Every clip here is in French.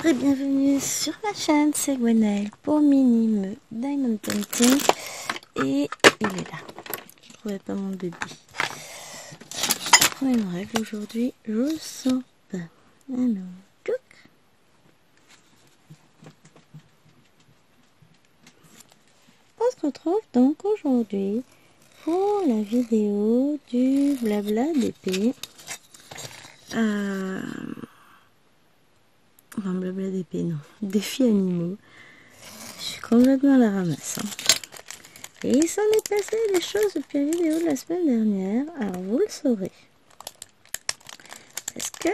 Bonjour et bienvenue sur ma chaîne, c'est Gwenaëlle pour Minime Diamond Painting. Et il est là, je trouvais pas mon bébé. Je prends une règle aujourd'hui, je le sens pas. Alors, tchouk. On se retrouve donc aujourd'hui pour la vidéo du blabla d'épée. Enfin, blabla d'épée, non. Défis animaux. Je suis complètement à la ramasse. Hein. Et il s'en est passé des choses depuis la vidéo de la semaine dernière. Alors, vous le saurez. Parce que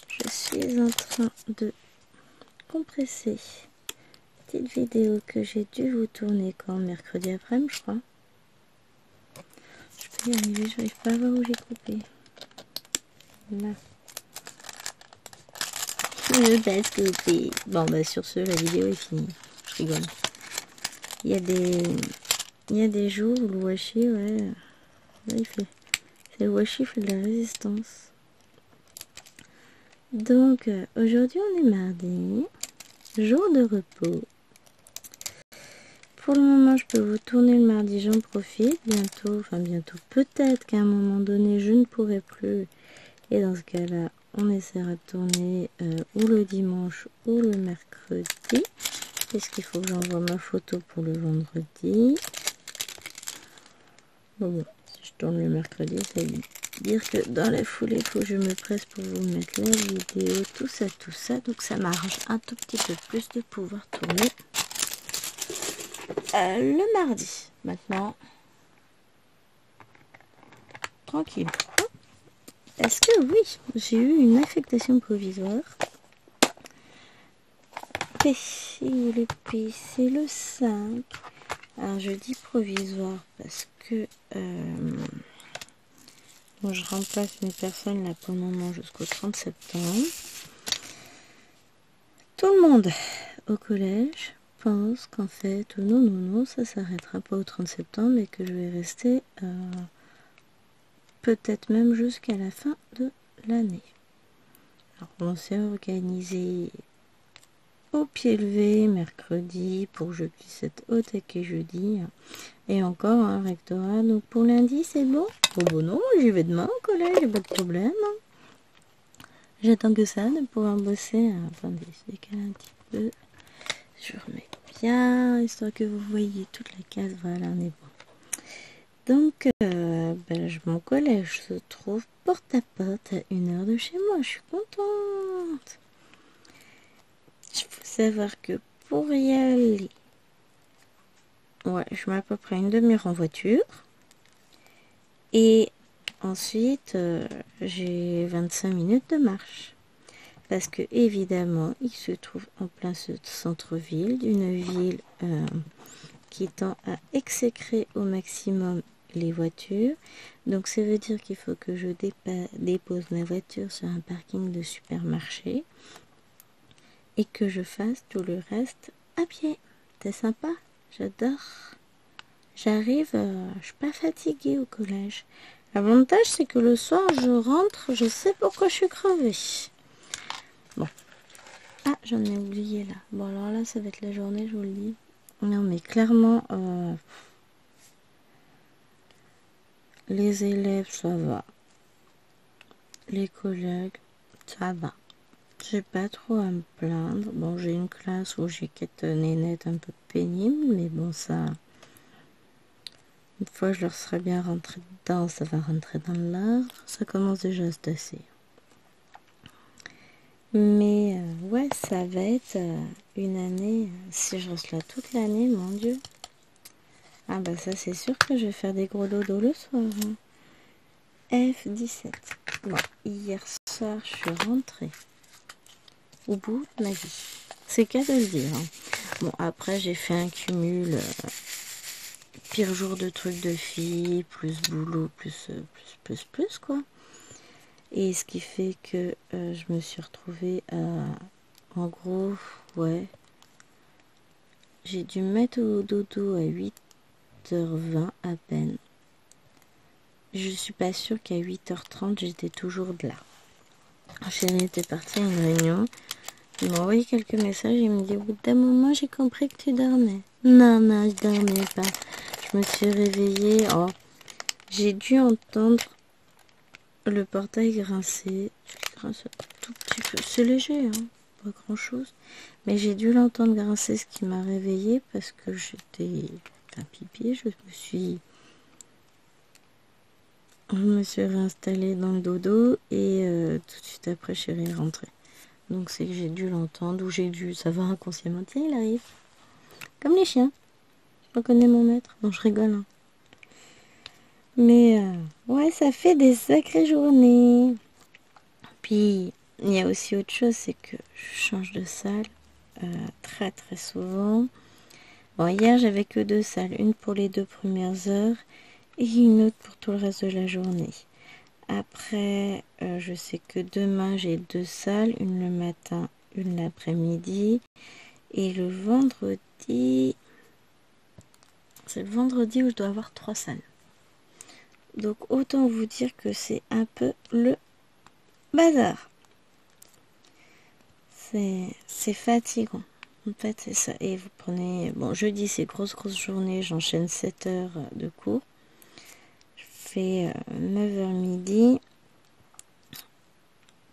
je suis en train de compresser une petite vidéo que j'ai dû vous tourner quand mercredi après-midi, je crois. Je peux y arriver, je n'arrive pas à voir où j'ai coupé. Là. Je passe coupé. Bon, bah sur ce, la vidéo est finie. Je rigole. Il y a des jours où le washi, ouais, là, c'est le washi fait de la résistance. Donc, aujourd'hui, on est mardi, jour de repos. Pour le moment, je peux vous tourner le mardi, j'en profite. Bientôt, peut-être qu'à un moment donné, je ne pourrai plus. Et dans ce cas-là, on essaiera de tourner ou le dimanche ou le mercredi. Puisqu'il faut que j'envoie ma photo pour le vendredi. Bon, si je tourne le mercredi, ça veut dire que dans la foulée, il faut que je me presse pour vous mettre la vidéo, tout ça. Donc ça m'arrange un tout petit peu plus de pouvoir tourner le mardi. Maintenant, tranquille. Est-ce que oui, j'ai eu une affectation provisoire. Le P, c'est le 5. Alors je dis provisoire parce que moi je remplace une personne là pour le moment jusqu'au 30 septembre. Tout le monde au collège pense qu'en fait non, ça s'arrêtera pas au 30 septembre et que je vais rester peut-être même jusqu'à la fin de l'année. Alors on s'est organisé au pied levé mercredi pour que je puisse être au taquet jeudi. Et encore un rectorat. Donc pour lundi, c'est bon? Oh bon non, j'y vais demain au collège, j'ai pas de problème. J'attends que ça de pouvoir bosser. Attendez, je décale un petit peu. Je remets bien, histoire que vous voyez toute la case. Voilà, on est bon. Donc, mon collège se trouve porte à porte à 1 heure de chez moi. Je suis contente. Il faut savoir que pour y aller, ouais, je mets à peu près une demi-heure en voiture. Et ensuite, j'ai 25 minutes de marche. Parce que, évidemment, il se trouve en plein centre-ville, d'une ville qui tend à exécrer au maximum les voitures. Donc, ça veut dire qu'il faut que je dépose ma voiture sur un parking de supermarché. Et que je fasse tout le reste à pied. C'est sympa, j'adore. J'arrive, je suis pas fatiguée au collège. L'avantage, c'est que le soir, je rentre, je sais pourquoi je suis crevée. Bon. Ah, j'en ai oublié là. Bon, alors là, ça va être la journée, je vous le dis. Non, mais clairement, les élèves, ça va. Les collègues, ça va. J'ai pas trop à me plaindre. Bon, j'ai une classe où j'ai quelques nénettes un peu pénibles, mais bon, ça... Une fois je leur serai bien rentré dedans, ça va rentrer dans l'ordre. Ça commence déjà à se tasser. Mais ouais, ça va être une année. Si je reste là toute l'année, mon Dieu. Ah bah ça c'est sûr que je vais faire des gros dodos le soir. Hein. F17. Bon, hier soir je suis rentrée au bout de ma vie. C'est qu'à de le dire. Hein. Bon, après j'ai fait un cumul... pire jour de trucs de filles, plus boulot, plus, quoi. Et ce qui fait que je me suis retrouvée à... En gros, ouais. J'ai dû me mettre au dodo à 8h20 à peine. Je suis pas sûre qu'à 8h30, j'étais toujours de là. Chérie était partie à une réunion. Il m'a envoyé quelques messages. Il me dit, au bout d'un moment, j'ai compris que tu dormais. Non, non, je dormais pas. Je me suis réveillée. Oh, j'ai dû entendre le portail grincer. Il grince un tout petit peu. C'est léger, hein, pas grand chose. Mais j'ai dû l'entendre grincer, ce qui m'a réveillée parce que j'étais un pipi. Je me suis réinstallée dans le dodo et tout de suite après, Chérie est rentrée. Donc c'est que j'ai dû l'entendre ou j'ai dû savoir inconsciemment. Tiens, il arrive. Comme les chiens. Je reconnais mon maître. Bon, je rigole. Hein. Mais ouais, ça fait des sacrées journées. Puis, il y a aussi autre chose, c'est que je change de salle très très souvent. Bon, hier, j'avais que 2 salles. Une pour les 2 premières heures et une autre pour tout le reste de la journée. Après, je sais que demain, j'ai 2 salles. Une le matin, une l'après-midi. Et le vendredi... C'est le vendredi où je dois avoir 3 salles. Donc, autant vous dire que c'est un peu le bazar. C'est fatigant. En fait, c'est ça. Et vous prenez... Bon, jeudi, c'est grosse journée. J'enchaîne 7 heures de cours. Je fais 9h midi.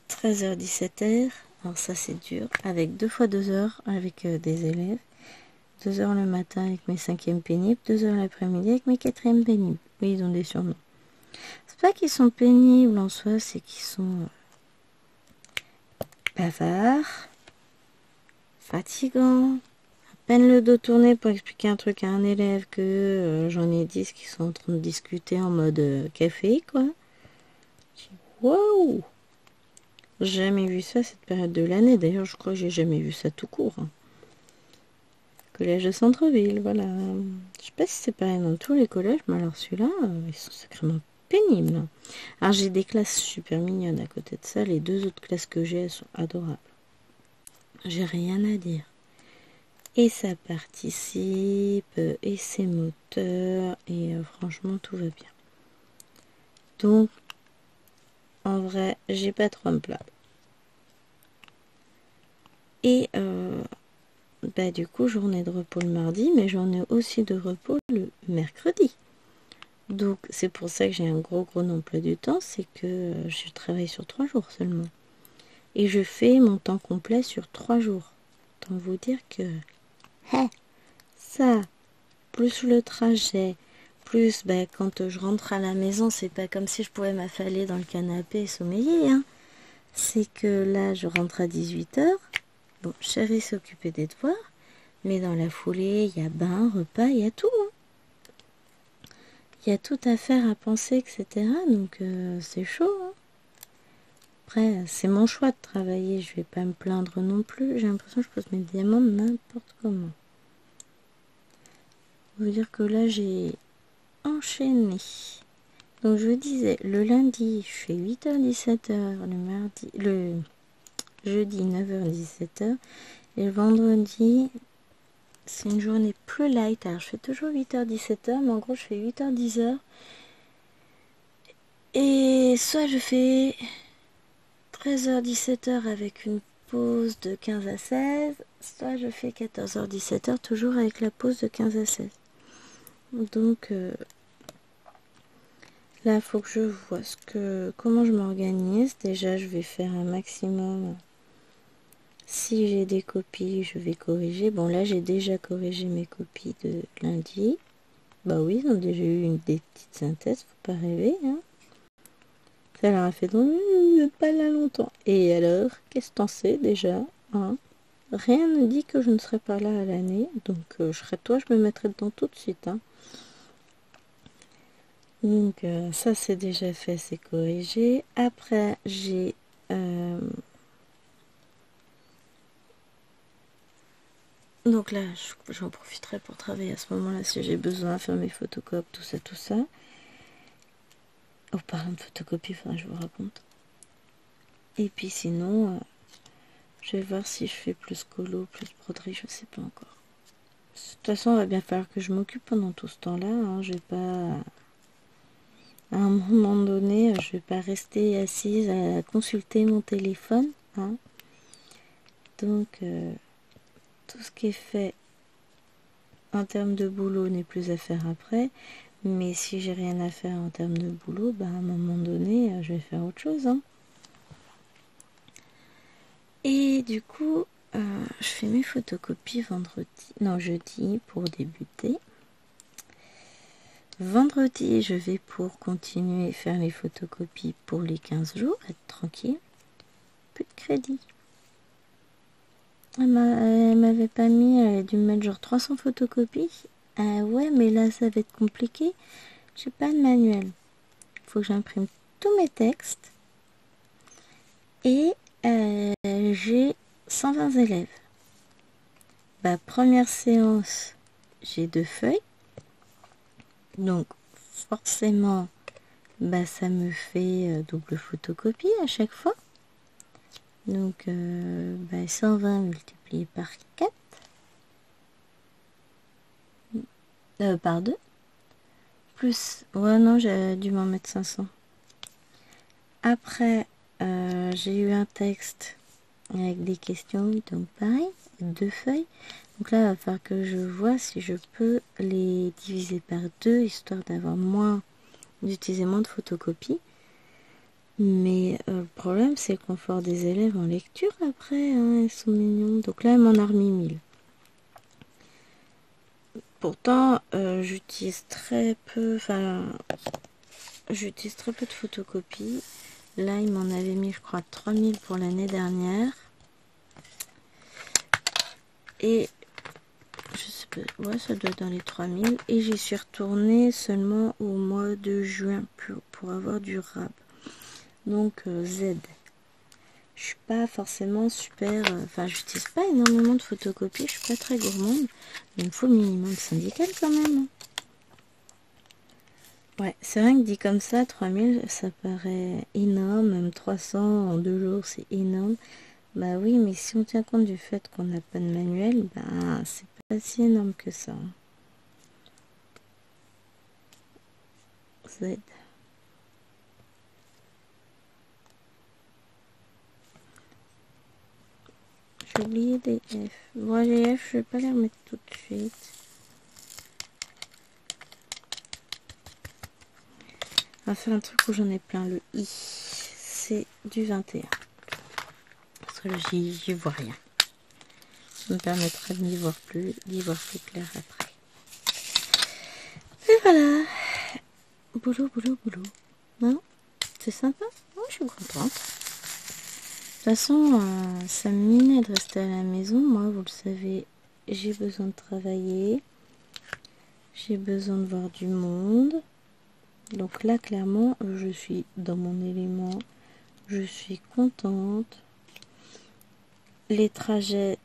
13h, 17h. Alors ça, c'est dur. Avec 2 fois 2 heures avec des élèves. 2 heures le matin avec mes 5e pénibles. 2 heures l'après-midi avec mes 4e pénibles. Oui, ils ont des surnoms. C'est pas qu'ils sont pénibles en soi, c'est qu'ils sont bavards, fatigants. À peine le dos tourné pour expliquer un truc à un élève que j'en ai 10 qui sont en train de discuter en mode café, quoi. Waouh! Jamais vu ça cette période de l'année. D'ailleurs, je crois que j'ai jamais vu ça tout court. Hein. Collège de centre-ville, voilà. Je sais pas si c'est pareil dans tous les collèges, mais alors celui-là, ils sont sacrément pénibles. Alors j'ai des classes super mignonnes à côté de ça. Les 2 autres classes que j'ai, elles sont adorables. J'ai rien à dire. Et ça participe, et c'est moteur, et franchement, tout va bien. Donc, en vrai, j'ai pas trop à me plaindre. Et du coup, journée de repos le mardi, mais j'en ai aussi de repos le mercredi. Donc, c'est pour ça que j'ai un gros emploi du temps, c'est que je travaille sur 3 jours seulement. Et je fais mon temps complet sur 3 jours. Autant vous dire que ça, plus le trajet, plus quand je rentre à la maison, c'est pas comme si je pouvais m'affaler dans le canapé et sommeiller. Hein. C'est que là, je rentre à 18h. Bon, Chérie s'occuper des devoirs. Mais dans la foulée, il y a bain, repas, il y a tout. Hein. Il y a tout à faire, à penser, etc. Donc, c'est chaud. Hein. Après, c'est mon choix de travailler. Je vais pas me plaindre non plus. J'ai l'impression que je pose mes diamants n'importe comment. Ça veut dire que là, j'ai enchaîné. Donc, je disais, le lundi, je fais 8h-17h. Le jeudi, 9h-17h. Et le vendredi... C'est une journée plus light. Alors, je fais toujours 8h-17h, mais en gros, je fais 8h-10h. Et soit je fais 13h-17h avec une pause de 15 à 16, soit je fais 14h-17h, toujours avec la pause de 15 à 16. Donc, là, il faut que je vois comment je m'organise. Déjà, je vais faire un maximum. Si j'ai des copies, je vais corriger. Bon, là, j'ai déjà corrigé mes copies de lundi. Bah oui, ils ont déjà eu des petites synthèses, faut pas rêver, hein. Ça leur a fait donc, vous n'êtes pas là longtemps. Et alors, qu'est-ce que t'en sais déjà, hein? Rien ne dit que je ne serai pas là à l'année, donc je serai toi, je me mettrai dedans tout de suite, hein. Donc ça c'est déjà fait, c'est corrigé. Après j'ai donc là j'en profiterai pour travailler à ce moment-là si j'ai besoin, faire mes photocopies, tout ça. Oh, parlant de photocopie, faudra que je vous raconte. Et puis sinon, je vais voir si je fais plus colo, plus broderie, je sais pas encore. De toute façon, il va bien falloir que je m'occupe pendant tout ce temps-là. Hein. Je vais pas... À un moment donné, je vais pas rester assise à consulter mon téléphone. Hein. Donc, tout ce qui est fait en termes de boulot n'est plus à faire après. Mais si j'ai rien à faire en termes de boulot, bah, à un moment donné, je vais faire autre chose. Hein. Et du coup, je fais mes photocopies jeudi pour débuter. Vendredi, je vais pour continuer à faire les photocopies pour les 15 jours, être tranquille. Plus de crédit. Elle m'avait pas mis, elle a dû me mettre genre 300 photocopies. Ah ouais, mais là ça va être compliqué. J'ai pas de manuel. Faut que j'imprime tous mes textes. Et j'ai 120 élèves. Bah, première séance, j'ai 2 feuilles. Donc forcément, bah, ça me fait double photocopie à chaque fois. Donc 120 multiplié par 4. Par 2. Plus, ouais non, j'ai dû m'en mettre 500. Après, j'ai eu un texte avec des questions, donc pareil, 2 feuilles. Donc là, il va falloir que je vois si je peux les diviser par 2, histoire d'avoir d'utiliser moins de photocopies. Mais le problème, c'est le confort des élèves en lecture après, hein, ils sont mignons. Donc là, elle m'en a remis 1000. Pourtant, j'utilise très peu de photocopies. Là, il m'en avait mis, je crois, 3000 pour l'année dernière. Et je sais pas, ouais, ça doit être dans les 3000. Et j'y suis retournée seulement au mois de juin pour avoir du RAB. Donc Z. Je suis pas forcément super... j'utilise pas énormément de photocopies. Je suis pas très gourmande. Mais il me faut le minimum syndical quand même. Ouais, c'est vrai que dit comme ça, 3000, ça paraît énorme. Même 300 en 2 jours, c'est énorme. Bah oui, mais si on tient compte du fait qu'on n'a pas de manuel, bah c'est pas si énorme que ça. Z. J'ai oublié des F. Bon, les F, je vais pas les remettre tout de suite. On va faire un truc où j'en ai plein. Le I, c'est du 21. Parce que j'y vois rien. Ça me permettra d'y voir plus clair après. Et voilà. Boulot, boulot, boulot. Non? C'est sympa? Moi, je suis contente. De toute façon, ça me minait de rester à la maison. Moi, vous le savez, j'ai besoin de travailler. J'ai besoin de voir du monde. Donc là, clairement, je suis dans mon élément. Je suis contente. Les trajets,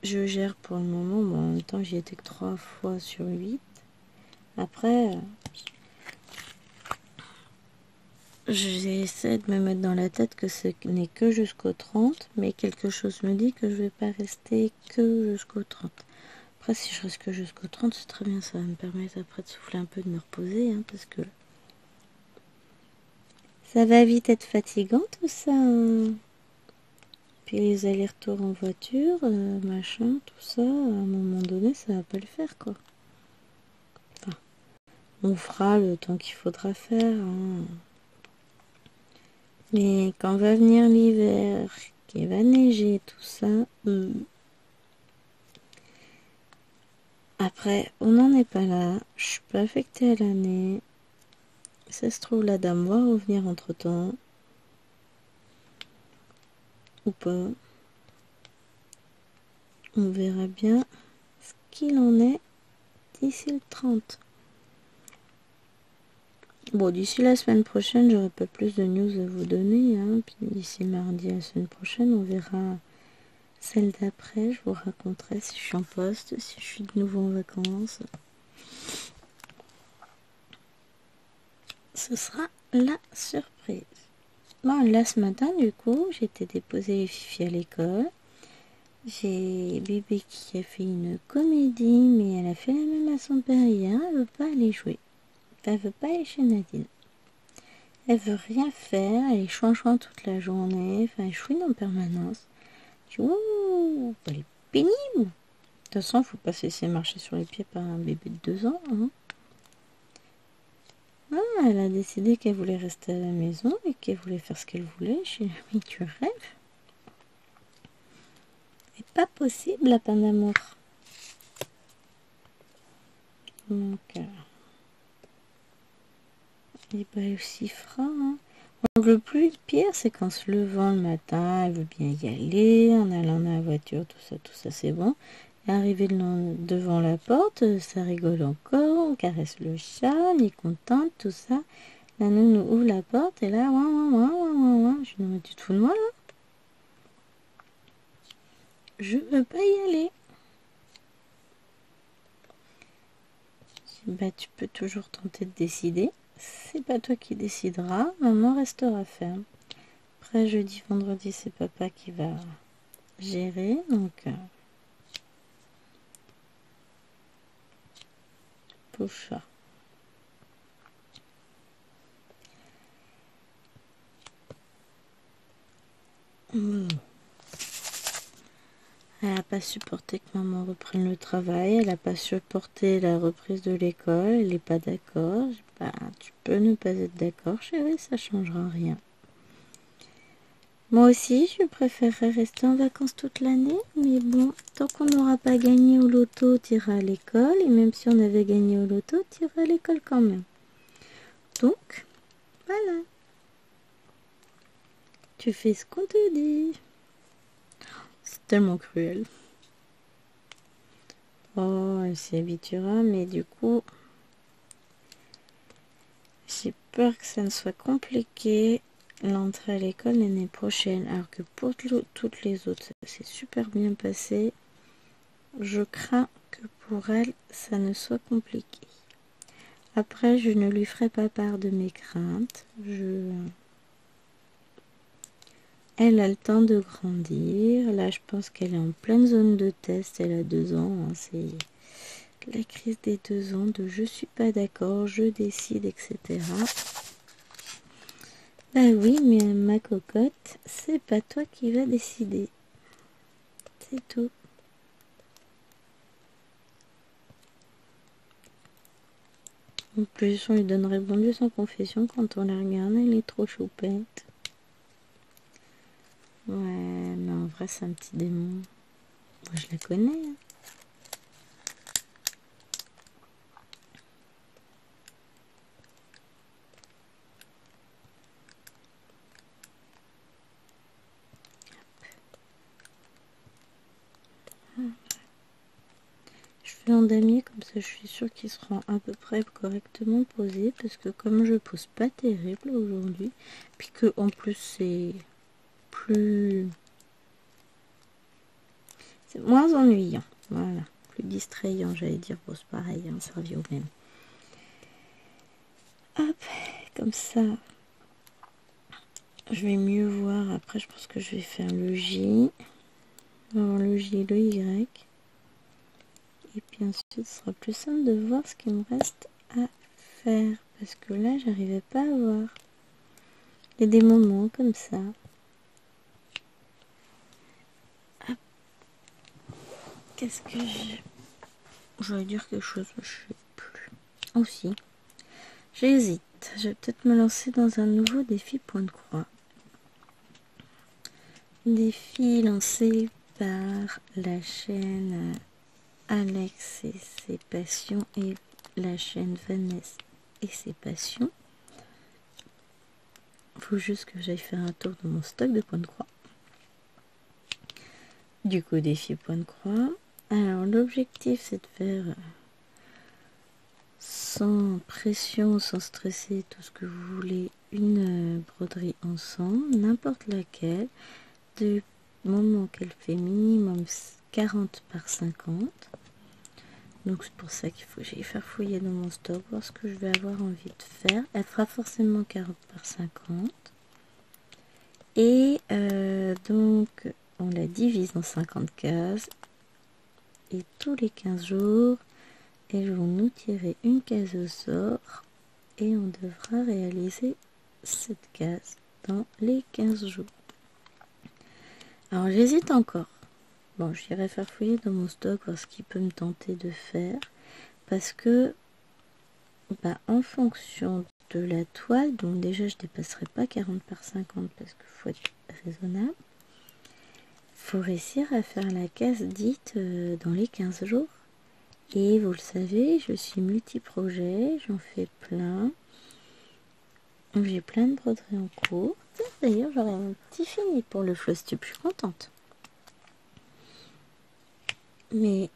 je gère pour le moment. Bon, en même temps, j'y étais que 3 fois sur 8. Après, j'essaie de me mettre dans la tête que ce n'est que jusqu'au 30. Mais quelque chose me dit que je vais pas rester que jusqu'au 30. Après, si je reste que jusqu'au 30, c'est très bien. Ça va me permettre après de souffler un peu, de me reposer. Hein, parce que ça va vite être fatigant tout ça. Hein. Puis les allers-retours en voiture, machin, tout ça, à un moment donné, ça va pas le faire, quoi. Enfin, on fera le temps qu'il faudra faire. Hein. Mais quand va venir l'hiver, qu'il va neiger, tout ça... Après, on n'en est pas là. Je suis pas affectée à l'année. Ça se trouve, la dame va revenir entre-temps. Ou pas. On verra bien ce qu'il en est d'ici le 30. Bon, d'ici la semaine prochaine, j'aurai pas plus de news à vous donner. Hein. Puis d'ici mardi la semaine prochaine, on verra celle d'après. Je vous raconterai si je suis en poste, si je suis de nouveau en vacances. Ce sera la surprise. Bon, là ce matin, du coup, j'ai été déposer les filles à l'école. J'ai bébé qui a fait une comédie, mais elle a fait la même à son père hier. Elle veut pas aller jouer. Elle veut pas aller chez Nadine. Elle veut rien faire. Elle est chouin toute la journée. Enfin, elle chouine en permanence. Ouh, elle est pénible. De toute façon, il ne faut pas se laisser marcher sur les pieds par un bébé de 2 ans. Hein. Ah, elle a décidé qu'elle voulait rester à la maison et qu'elle voulait faire ce qu'elle voulait. J'ai dit, mais tu rêves. C'est pas possible, lapin d'amour. Donc, et ben aussi fera. Hein. Donc, le plus pire, c'est qu'en se levant le matin, elle veut bien y aller, en allant dans la voiture, tout ça, c'est bon. Et arrivé devant la porte, ça rigole encore, on caresse le chat, on est contente, tout ça. La nounou ouvre la porte et là, ouin, ouin, ouin, ouin, ouin, ouin. Je dis, non, mais tu te fous de moi là? Je veux pas y aller. Je dis, bah, tu peux toujours tenter de décider. C'est pas toi qui décidera, maman restera ferme. Après, jeudi, vendredi, c'est papa qui va gérer, donc pauvre chat. Elle n'a pas supporté que maman reprenne le travail, elle n'a pas supporté la reprise de l'école, elle n'est pas d'accord. Bah, tu peux ne pas être d'accord, chérie, ça changera rien. Moi aussi, je préférerais rester en vacances toute l'année, mais bon, tant qu'on n'aura pas gagné au loto, tu iras à l'école, et même si on avait gagné au loto, tu iras à l'école quand même. Donc, voilà. Tu fais ce qu'on te dit. C'est tellement cruel. Oh, elle s'y habituera, mais du coup, j'ai peur que ça ne soit compliqué l'entrée à l'école l'année prochaine. Alors que pour toutes les autres, ça s'est super bien passé. Je crains que pour elle, ça ne soit compliqué. Après, je ne lui ferai pas part de mes craintes. Elle a le temps de grandir. Là, je pense qu'elle est en pleine zone de test. Elle a 2 ans. Hein. C'est la crise des 2 ans de je suis pas d'accord, je décide, etc. Bah oui, mais ma cocotte, c'est pas toi qui vas décider. C'est tout. En plus, on lui donnerait bon Dieu sans confession quand on la regarde. Elle est trop choupette. Ouais, mais en vrai, c'est un petit démon. Moi, je la connais. Hein. Je fais un damier, comme ça je suis sûre qu'il sera à peu près correctement posé. Parce que comme je pose pas terrible aujourd'hui, puis que en plus c'est plus... C'est moins ennuyant. Voilà. Plus distrayant, j'allais dire. Bon, c'est pareil, hein, ça revient au même. Hop, comme ça. Je vais mieux voir. Après, je pense que je vais faire le J. Alors, le J, le Y. Et puis ensuite, ce sera plus simple de voir ce qu'il me reste à faire. Parce que là, j'arrivais pas à voir. Il y a des moments comme ça. Hop. Qu'est-ce que j'ai... J'allais dire quelque chose, mais je sais plus. Aussi. J'hésite. Je vais peut-être me lancer dans un nouveau défi point de croix. Défi lancé par la chaîne Alex et ses passions et la chaîne Vanessa et ses passions. Faut juste que j'aille faire un tour dans mon stock de points de croix. Du coup, défi point de croix. Alors, l'objectif, c'est de faire sans pression, sans stresser, tout ce que vous voulez, une broderie ensemble, n'importe laquelle, du moment qu'elle fait minimum 40 par 50. Donc c'est pour ça qu'il faut que j'aille faire fouiller dans mon stock, voir ce que je vais avoir envie de faire. Elle fera forcément 40 par 50. Et donc on la divise en 50 cases. Et tous les 15 jours, elles vont nous tirer une case au sort. Et on devra réaliser cette case dans les 15 jours. Alors j'hésite encore. Bon, j'irai faire fouiller dans mon stock, voir ce qui peut me tenter de faire. Parce que, en fonction de la toile, donc déjà je dépasserai pas 40 par 50 parce qu'il faut être raisonnable. Faut réussir à faire la case dite dans les 15 jours. Et vous le savez, je suis multi-projet, j'en fais plein. J'ai plein de broderies en cours. D'ailleurs, j'aurai mon petit fini pour le floss tube, je suis contente. Mais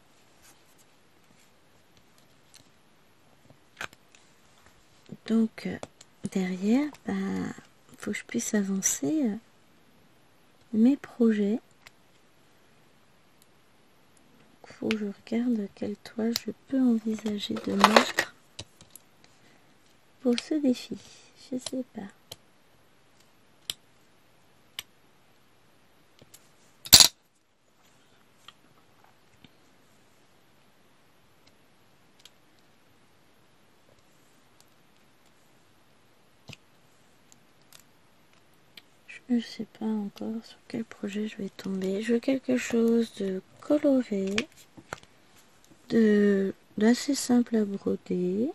donc derrière, faut que je puisse avancer mes projets. Faut que je regarde quelle toile je peux envisager de mettre pour ce défi. Je sais pas. Je sais pas encore sur quel projet je vais tomber. Je veux quelque chose de coloré, d'assez simple à broder.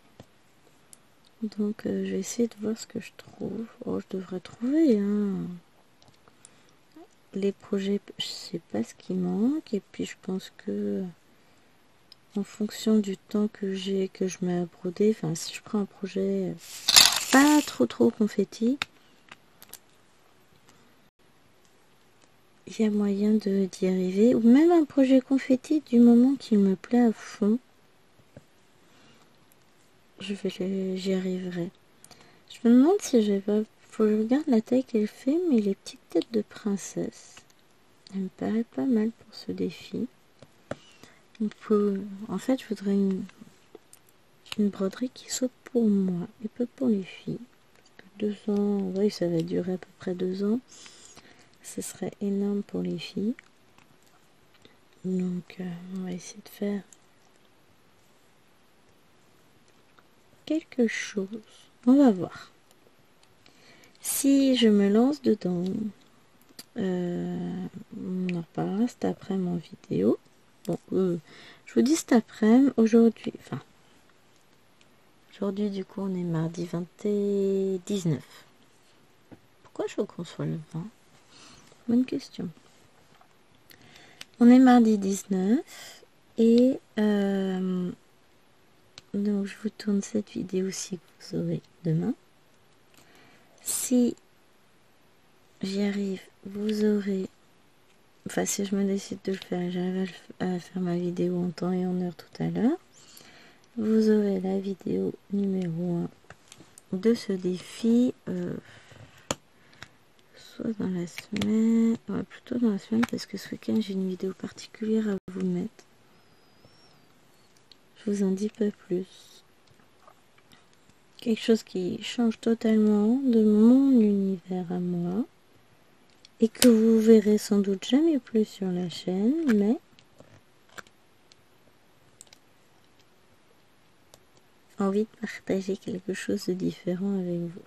Donc je vais essayer de voir ce que je trouve. Oh, je devrais trouver, hein. Les projets, je sais pas ce qui manque. Et puis je pense que en fonction du temps que j'ai, que je mets à broder, enfin si je prends un projet pas trop confetti, il y a moyen d'y arriver. Ou même un projet confetti, du moment qu'il me plaît à fond, j'y arriverai. Je me demande si j'ai pas... Faut que je regarde la taille qu'elle fait, mais les petites têtes de princesse, elle me paraît pas mal pour ce défi. En fait, je voudrais une broderie qui soit pour moi et pas pour les filles. 2 ans, oui, ça va durer à peu près 2 ans. Ce serait énorme pour les filles. Donc, on va essayer de faire quelque chose. On va voir. Si je me lance dedans, on en reparlera cet après-midi en vidéo. Bon, je vous dis cet après-midi, aujourd'hui, du coup, on est mardi 19. Pourquoi je conçois le 20? Bonne question. On est mardi 19 et donc je vous tourne cette vidéo-ci que vous aurez demain. Si j'y arrive, vous aurez... Enfin, si je me décide de le faire, j'arrive à faire ma vidéo en temps et en heure tout à l'heure. Vous aurez la vidéo numéro 1 de ce défi, soit dans la semaine, ouais, plutôt dans la semaine, parce que ce week-end j'ai une vidéo particulière à vous mettre. Je vous en dis pas plus. Quelque chose qui change totalement de mon univers à moi, et que vous verrez sans doute jamais plus sur la chaîne, mais envie de partager quelque chose de différent avec vous.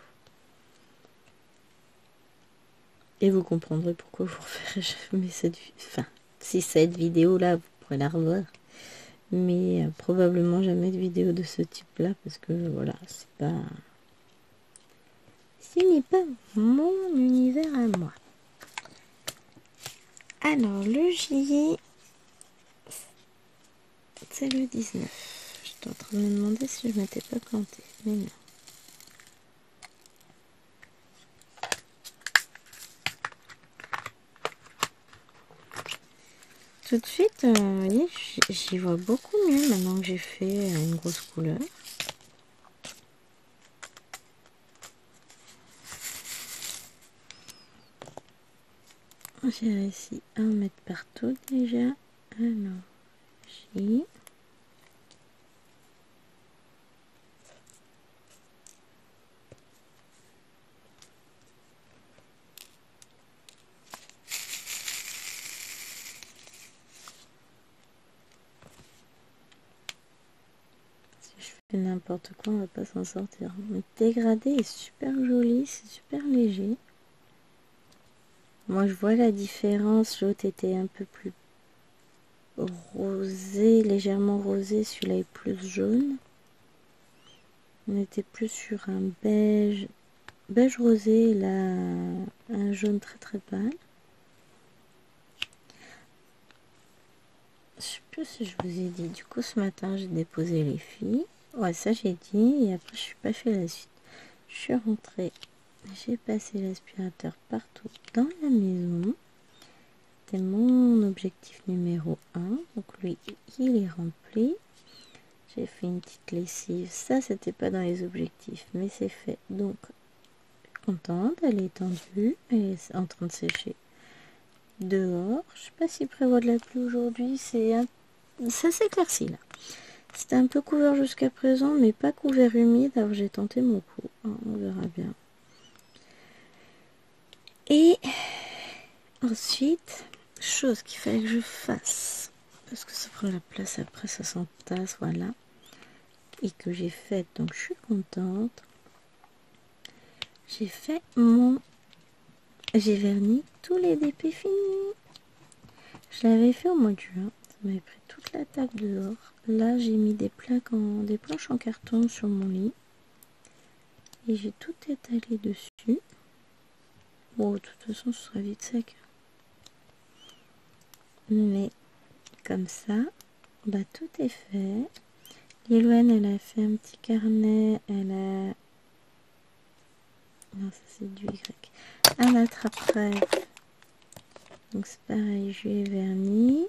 Et vous comprendrez pourquoi vous referez jamais cette vidéo. Enfin, si cette vidéo-là, vous pourrez la revoir. Mais probablement jamais de vidéo de ce type-là, parce que voilà, c'est pas... Ce n'est pas mon univers à moi. Alors, le juillet, c'est le 19. J'étais en train de me demander si je m'étais pas plantée, mais non. Tout de suite, vous voyez, j'y vois beaucoup mieux maintenant que j'ai fait une grosse couleur. J'ai réussi à en mettre partout déjà. Alors, j'ai... N'importe quoi, on va pas s'en sortir. Le dégradé est super joli, c'est super léger. Moi, je vois la différence. L'autre était un peu plus rosé, légèrement rosé. Celui-là est plus jaune. On était plus sur un beige, beige rosé, là, un jaune très très pâle. Je sais plus si je vous ai dit. Du coup, ce matin, j'ai déposé les filles. Ouais, ça j'ai dit. Et après, je suis pas fait la suite. Je suis rentrée. J'ai passé l'aspirateur partout dans la maison. C'était mon objectif numéro 1. Donc lui, il est rempli. J'ai fait une petite lessive. Ça, c'était pas dans les objectifs, mais c'est fait. Donc, je suis contente. Elle est tendue. Elle est en train de sécher dehors. Je sais pas s'il prévoit de la pluie aujourd'hui. Ça s'éclaircit là. C'était un peu couvert jusqu'à présent, mais pas couvert humide. Alors j'ai tenté mon coup. On verra bien. Et ensuite, chose qu'il fallait que je fasse, parce que ça prend la place après, ça s'entasse, voilà. Et que j'ai fait, donc je suis contente. J'ai fait j'ai verni tous les DP finis. Je l'avais fait au mois de juin. Ça m'avait pris toute la table dehors. Là, j'ai mis des planches en carton sur mon lit. Et j'ai tout étalé dessus. Bon, de toute façon, ce sera vite sec. Mais comme ça, bah tout est fait. Liloane, elle a fait un petit carnet. Elle a... Non, ça c'est du Y. Un attrape-rêve. Donc c'est pareil, je lui ai verni.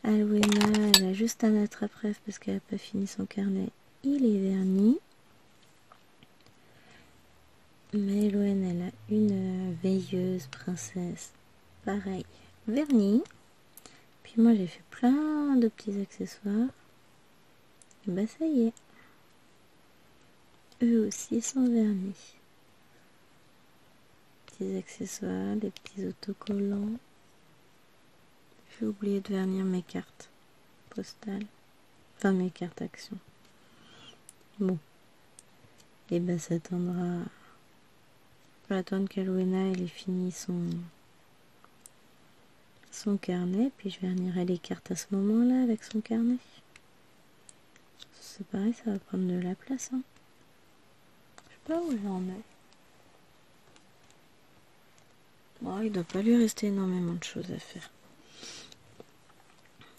Alwena, elle a juste un attrape-rêve parce qu'elle n'a pas fini son carnet. Il est verni. Maëloine, elle a une veilleuse princesse. Pareil, verni. Puis moi, j'ai fait plein de petits accessoires. Et bah ça y est. Eux aussi sont vernis. Petits accessoires, des petits autocollants. J'ai oublié de vernir mes cartes postales. Enfin, mes cartes actions. Bon. Et ben ça attendra. Je vais attendre qu'Alwena ait fini son carnet. Puis je vernirai les cartes à ce moment-là avec son carnet. C'est pareil, ça va prendre de la place. Hein. Je sais pas où j'en ai. Bon, il doit pas lui rester énormément de choses à faire.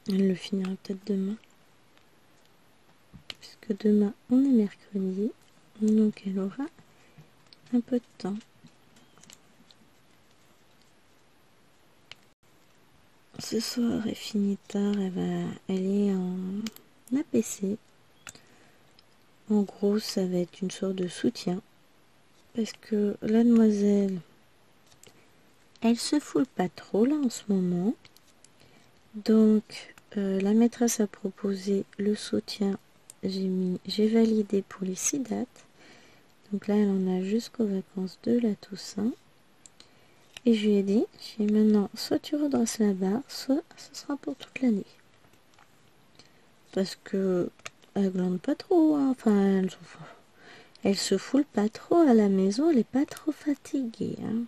Elle le finira peut-être demain. Puisque demain, on est mercredi. Donc elle aura un peu de temps. Ce soir, elle finit tard. Elle est en APC. En gros, ça va être une sorte de soutien. Parce que la demoiselle, elle se foule pas trop là en ce moment. Donc, la maîtresse a proposé le soutien. J'ai validé pour les 6 dates. Donc là, elle en a jusqu'aux vacances de la Toussaint. Et je lui ai dit, maintenant, soit tu redresses la barre, soit ce sera pour toute l'année. Parce que elle glande pas trop, hein. Enfin, elle se foule pas trop à la maison, elle est pas trop fatiguée. Hein.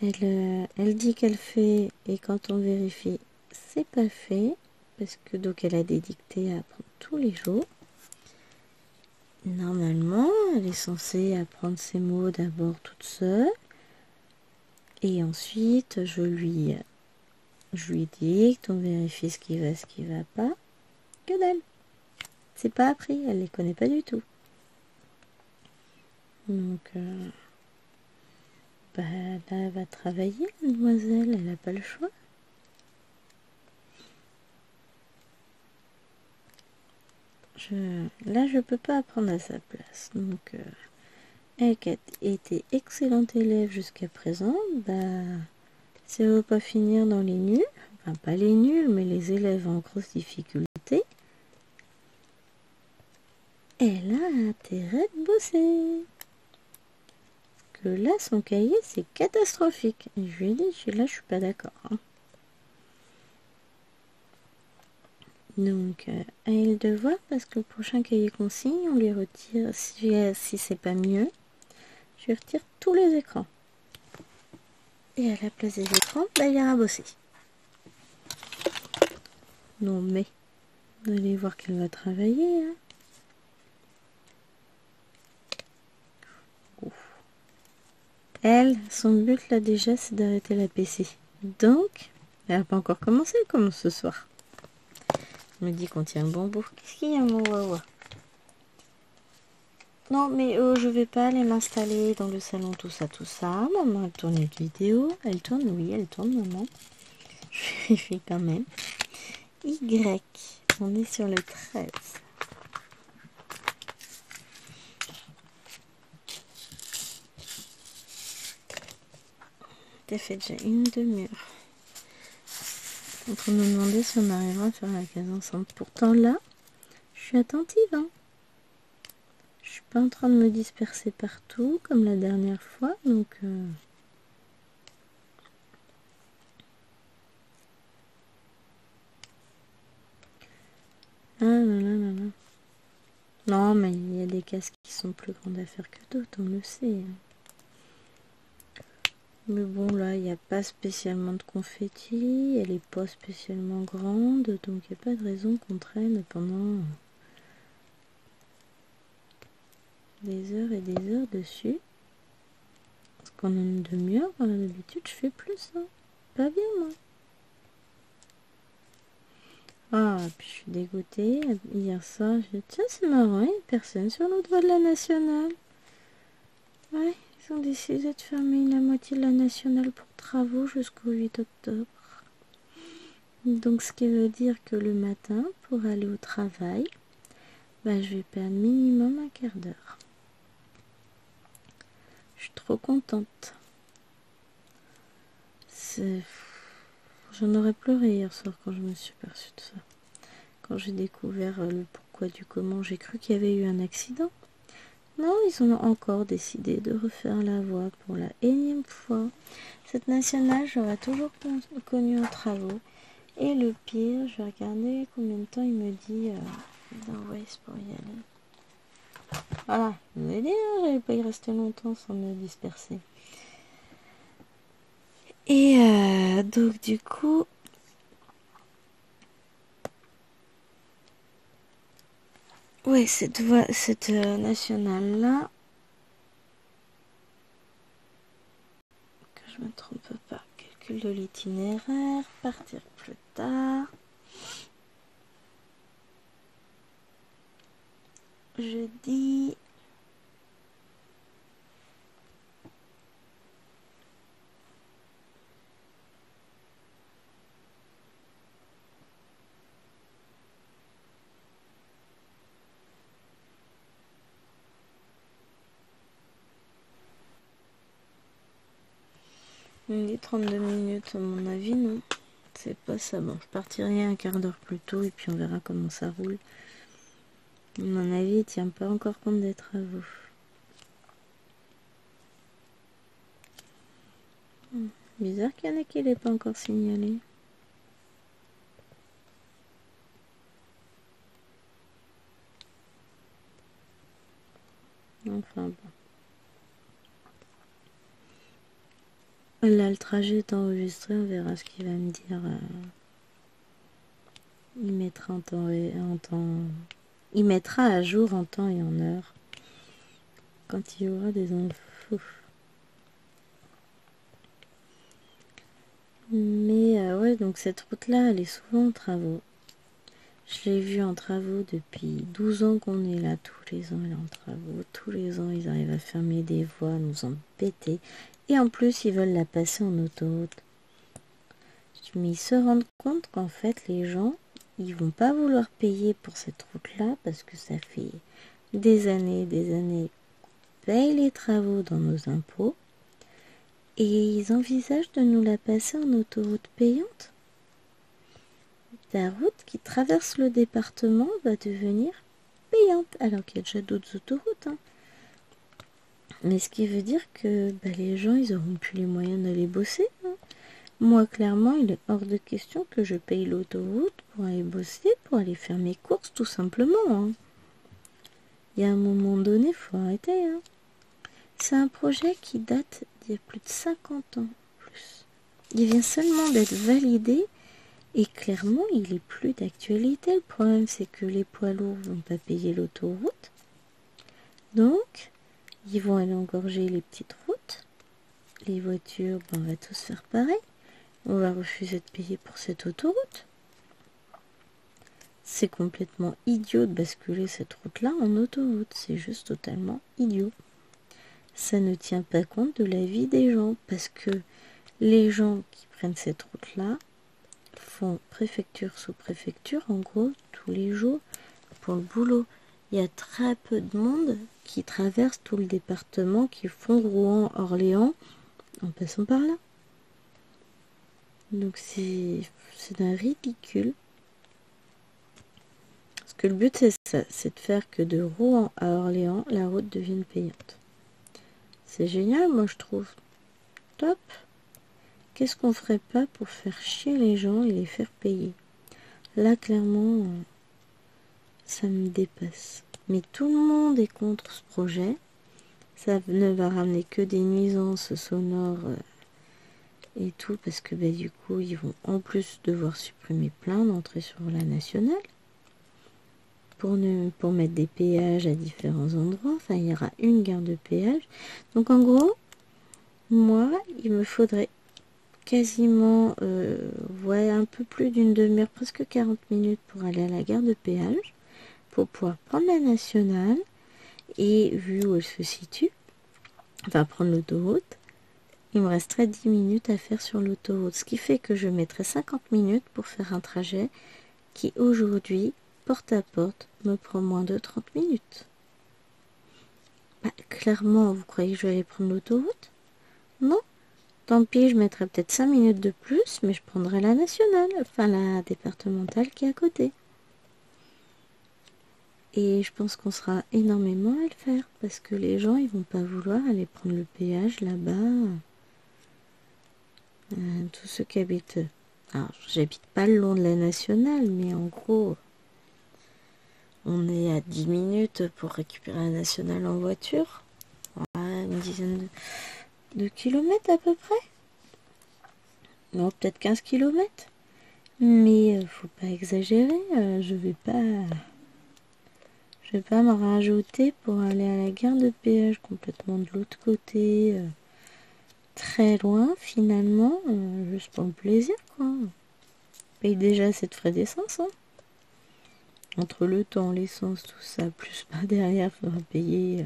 Elle dit qu'elle fait, et quand on vérifie, c'est pas fait. Parce que donc elle a des dictées à apprendre tous les jours. Normalement, elle est censée apprendre ses mots d'abord toute seule. Et ensuite, je lui dicte, on vérifie ce qui va pas. Que dalle. C'est pas appris, elle les connaît pas du tout. Donc, là, elle va travailler, mademoiselle, elle n'a pas le choix. Là, je peux pas apprendre à sa place. Donc, elle qui a été excellente élève jusqu'à présent, si elle veut pas finir dans les nuls, enfin pas les nuls, mais les élèves en grosse difficulté, elle a intérêt de bosser. Parce que là, son cahier, c'est catastrophique. Et je lui ai dit, là, je suis pas d'accord. Hein. Donc, elle a le devoir, parce que le prochain cahier consigne, on lui retire, si c'est pas mieux, je lui retire tous les écrans. Et à la place des écrans, bah, il ira bosser. Non mais, vous allez voir qu'elle va travailler. Hein. Elle, son but là déjà, c'est d'arrêter la PC. Donc, elle n'a pas encore commencé, elle commence ce soir. Elle me dit qu'on tient le bon bout. Qu'est-ce qu'il y a, mon wawa? Non, mais je vais pas aller m'installer dans le salon, tout ça, tout ça. Maman, elle tourne une vidéo. Elle tourne, oui, elle tourne, maman. Je vérifie quand même. Y, on est sur le 13. T'as fait déjà une demi-heure. En train de me demander si on arrivera à faire la case ensemble. Pourtant là, je suis attentive, hein. Je suis pas en train de me disperser partout comme la dernière fois, donc ah là là là là. Non, mais il y a des cases qui sont plus grandes à faire que d'autres, on le sait. Mais bon, là, il n'y a pas spécialement de confetti, elle est pas spécialement grande, donc il n'y a pas de raison qu'on traîne pendant des heures et des heures dessus. Parce qu'en une demi-heure, d'habitude, je fais plus, hein. Pas bien, moi. Ah, puis je suis dégoûtée. Hier soir, je dis, tiens, c'est marrant, il n'y a personne sur l'autre voie de la nationale. Ouais, ils ont décidé de fermer la moitié de la nationale pour travaux jusqu'au 8 octobre. Donc, ce qui veut dire que le matin, pour aller au travail, bah, je vais perdre minimum un quart d'heure. Je suis trop contente. J'en aurais pleuré hier soir quand je me suis aperçue de ça. Quand j'ai découvert le pourquoi du comment, j'ai cru qu'il y avait eu un accident. Non, ils ont encore décidé de refaire la voie pour la énième fois. Cette nationale, j'aurais toujours connu en travaux. Et le pire, je vais regarder combien de temps il me dit d'envoyer pour y aller. Voilà, je vous ai dit, hein, j'allais pas y rester longtemps sans me disperser. Et donc du coup, ouais, cette nationale-là, que je me trompe pas, calcul de l'itinéraire, partir plus tard. Jeudi. Il me dit 32 minutes, à mon avis, non. C'est pas ça. Bon, je partirai un quart d'heure plus tôt et puis on verra comment ça roule. À mon avis, il tient pas encore compte des travaux. Bizarre qu'il y en a qui l'ait pas encore signalé. Enfin bon. Là, le trajet est enregistré, on verra ce qu'il va me dire. Il mettra il mettra à jour en temps et en heure quand il y aura des infos. Mais ouais, donc cette route-là, elle est souvent en travaux. Je l'ai vue en travaux depuis 12 ans qu'on est là. Tous les ans, elle est en travaux. Tous les ans, ils arrivent à fermer des voies, à nous embêter. Et en plus, ils veulent la passer en autoroute. Mais ils se rendent compte qu'en fait, les gens, ils vont pas vouloir payer pour cette route-là parce que ça fait des années, qu'on paye les travaux dans nos impôts. Et ils envisagent de nous la passer en autoroute payante. La route qui traverse le département va devenir payante, alors qu'il y a déjà d'autres autoroutes. Hein. Mais ce qui veut dire que les gens, ils auront plus les moyens d'aller bosser. Hein. Moi, clairement, il est hors de question que je paye l'autoroute pour aller bosser, pour aller faire mes courses, tout simplement. Hein. Il y a un moment donné, il faut arrêter. Hein. C'est un projet qui date d'il y a plus de 50 ans. Plus plus. Il vient seulement d'être validé et clairement, il est plus d'actualité. Le problème, c'est que les poids lourds vont pas payer l'autoroute. Donc, ils vont aller engorger les petites routes. Les voitures, ben, on va tous faire pareil. On va refuser de payer pour cette autoroute. C'est complètement idiot de basculer cette route-là en autoroute. C'est juste totalement idiot. Ça ne tient pas compte de la vie des gens. Parce que les gens qui prennent cette route-là font préfecture sous préfecture, en gros, tous les jours pour le boulot. Il y a très peu de monde qui traverse tout le département, qui font Rouen-Orléans en passant par là. Donc c'est d'un ridicule. Parce que le but c'est ça, c'est de faire que de Rouen à Orléans, la route devienne payante. C'est génial, moi je trouve. Top. Qu'est-ce qu'on ferait pas pour faire chier les gens et les faire payer? Là, clairement, ça me dépasse. Mais tout le monde est contre ce projet. Ça ne va ramener que des nuisances sonores et tout, parce que bah, du coup, ils vont en plus devoir supprimer plein d'entrées sur la nationale pour mettre des péages à différents endroits. Enfin, il y aura une gare de péage. Donc en gros, moi, il me faudrait quasiment un peu plus d'une demi-heure, presque 40 minutes pour aller à la gare de péage, pour pouvoir prendre la nationale, et vu où elle se situe, enfin prendre l'autoroute, il me resterait 10 minutes à faire sur l'autoroute, ce qui fait que je mettrais 50 minutes pour faire un trajet qui aujourd'hui, porte à porte, me prend moins de 30 minutes. Bah, clairement, vous croyez que je vais aller prendre l'autoroute? Non. Tant pis, je mettrai peut-être 5 minutes de plus, mais je prendrai la nationale, enfin la départementale qui est à côté. Et je pense qu'on sera énormément à le faire, parce que les gens, ils vont pas vouloir aller prendre le péage là-bas. Tous ceux qui habitent... Alors, j'habite pas le long de la nationale, mais en gros, on est à 10 minutes pour récupérer la nationale en voiture. Une dizaine de kilomètres à peu près. Non, peut-être 15 kilomètres. Mais faut pas exagérer, je vais pas me rajouter pour aller à la gare de péage complètement de l'autre côté, très loin finalement, juste pour le plaisir quoi. Je paye déjà cette frais d'essence, hein. Entre le temps, l'essence, tout ça, plus pas derrière, faudra payer.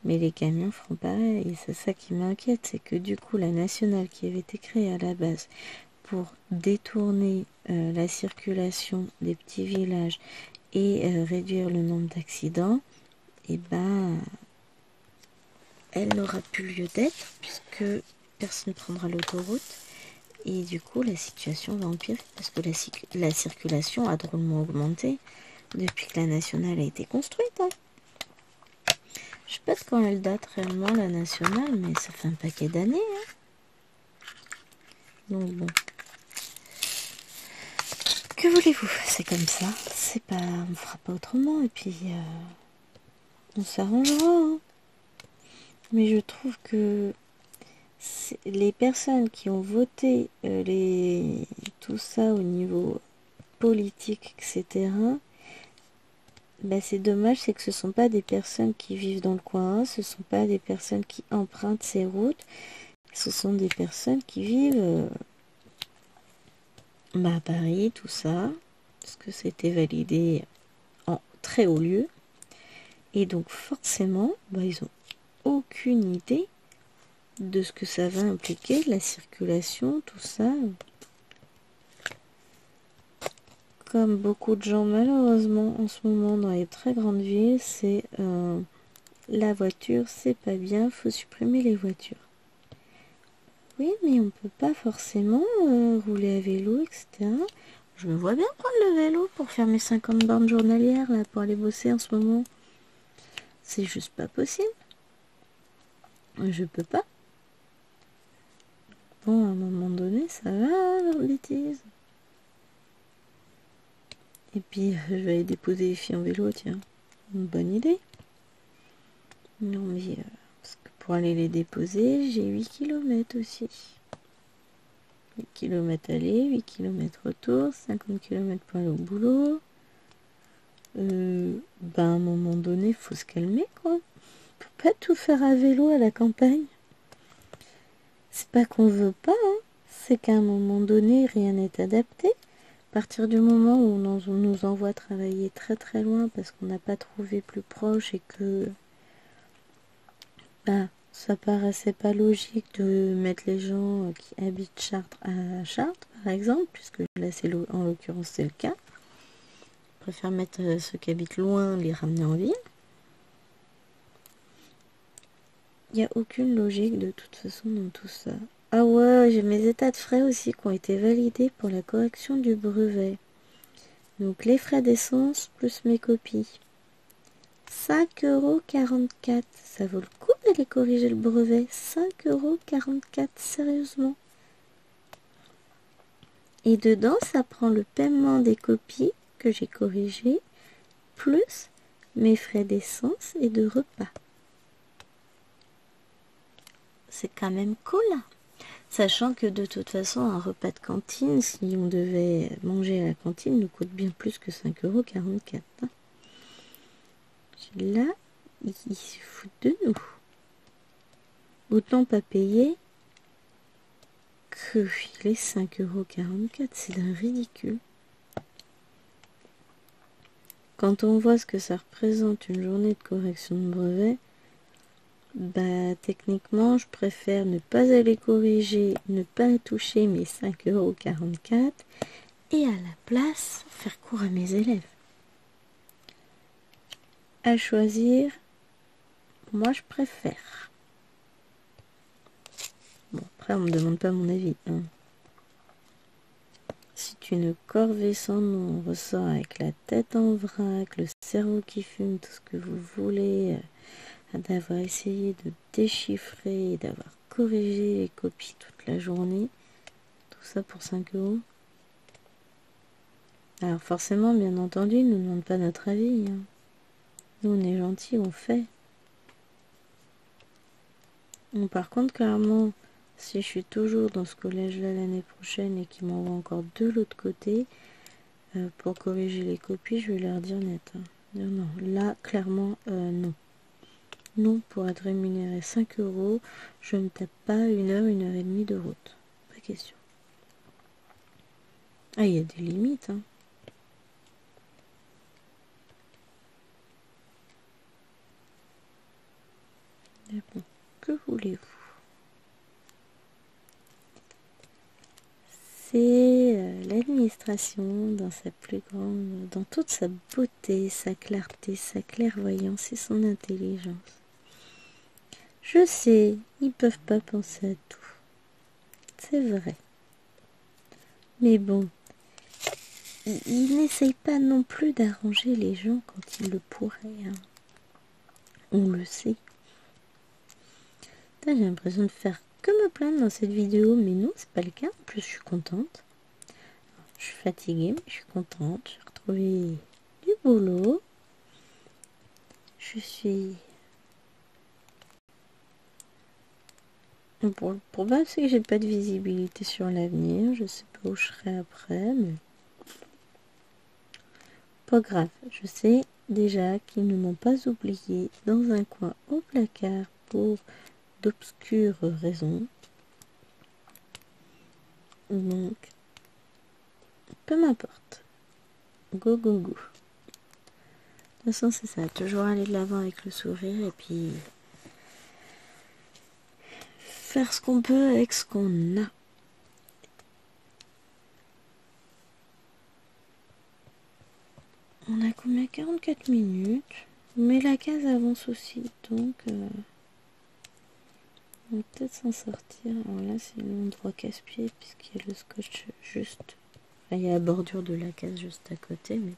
Mais les camions feront pareil, et c'est ça qui m'inquiète, c'est que du coup la nationale qui avait été créée à la base pour détourner la circulation des petits villages et réduire le nombre d'accidents, et ben elle n'aura plus lieu d'être puisque personne ne prendra l'autoroute et du coup la situation va empirer parce que la circulation a drôlement augmenté depuis que la nationale a été construite, hein. Je sais pas de quand elle date réellement la nationale, mais ça fait un paquet d'années, hein. Donc bon, que voulez-vous, c'est comme ça, c'est pas, on fera pas autrement et puis on s'arrangera, hein. Mais je trouve que les personnes qui ont voté tout ça au niveau politique, etc., bah c'est dommage, c'est que ce ne sont pas des personnes qui vivent dans le coin, ce ne sont pas des personnes qui empruntent ces routes, ce sont des personnes qui vivent à Paris, tout ça, parce que c'était validé en très haut lieu. Et donc forcément, ils n'ont aucune idée de ce que ça va impliquer, la circulation, tout ça. Comme beaucoup de gens malheureusement en ce moment dans les très grandes villes, c'est la voiture, c'est pas bien, faut supprimer les voitures. Oui, mais on peut pas forcément rouler à vélo, etc. Je me vois bien prendre le vélo pour faire mes 50 bornes journalières là, pour aller bosser en ce moment. C'est juste pas possible. Je peux pas. Bon, à un moment donné, ça va, leur bêtise. Et puis, je vais aller déposer les filles en vélo, tiens. Une bonne idée. Non, mais parce que pour aller les déposer, j'ai 8 km aussi. 8 km aller, 8 km retour, 50 km pour aller au boulot. À un moment donné, faut se calmer, quoi. On peut pas tout faire à vélo à la campagne. C'est pas qu'on veut pas, hein. C'est qu'à un moment donné, rien n'est adapté. À partir du moment où on nous envoie travailler très très loin parce qu'on n'a pas trouvé plus proche et que ça paraissait pas logique de mettre les gens qui habitent Chartres à Chartres, par exemple, puisque là, en l'occurrence, c'est le cas. Je préfère mettre ceux qui habitent loin, les ramener en ville. Il n'y a aucune logique de toute façon dans tout ça. Ah ouais, j'ai mes états de frais aussi qui ont été validés pour la correction du brevet. Donc les frais d'essence plus mes copies. 5,44 €. Ça vaut le coup d'aller corriger le brevet. 5,44 €, sérieusement. Et dedans, ça prend le paiement des copies que j'ai corrigées, plus mes frais d'essence et de repas. C'est quand même cool, hein. Sachant que de toute façon, un repas de cantine, si on devait manger à la cantine, nous coûte bien plus que 5,44 €. Hein. Là, ils se foutent de nous. Autant pas payer que les 5,44 €. C'est d'un ridicule. Quand on voit ce que ça représente une journée de correction de brevet, techniquement, je préfère ne pas aller corriger, ne pas toucher mes 5,44 € et à la place, faire cours à mes élèves. À choisir, moi je préfère. Bon, après, on me demande pas mon avis. Hein. C'est une corvée sans nom, on ressort avec la tête en vrac, le cerveau qui fume, tout ce que vous voulez, d'avoir essayé de déchiffrer, d'avoir corrigé les copies toute la journée. Tout ça pour 5 €. Alors forcément, bien entendu, ils ne nous demandent pas notre avis. Hein. Nous, on est gentils, on fait. Bon, par contre, clairement, si je suis toujours dans ce collège-là l'année prochaine et qu'ils m'envoient encore de l'autre côté, pour corriger les copies, je vais leur dire net. Hein. Non, là, clairement, non. Non, pour être rémunéré 5 €, je ne tape pas 1 heure, 1 heure et demie de route. Pas question. Ah, il y a des limites, hein. Mais bon, que voulez-vous? C'est l'administration dans sa plus grande, dans toute sa beauté, sa clarté, sa clairvoyance et son intelligence. Je sais, ils peuvent pas penser à tout. C'est vrai. Mais bon, ils n'essayent pas non plus d'arranger les gens quand ils le pourraient. Hein. On le sait. J'ai l'impression de faire que me plaindre dans cette vidéo, mais non, c'est pas le cas. En plus, je suis contente. Je suis fatiguée, mais je suis contente. J'ai retrouvé du boulot. Je suis... Pour le problème, c'est que j'ai pas de visibilité sur l'avenir. Je sais pas où je serai après, mais... Pas grave. Je sais déjà qu'ils ne m'ont pas oublié dans un coin au placard pour d'obscures raisons. Donc, peu m'importe. Go, go, go. De toute façon, c'est ça. Toujours aller de l'avant avec le sourire et puis faire ce qu'on peut avec ce qu'on a. On a combien? 44 minutes. Mais la case avance aussi. Donc, on va peut-être s'en sortir. Alors là, c'est l'endroit casse-pied puisqu'il y a le scotch juste. Enfin, il y a la bordure de la case juste à côté. Mais...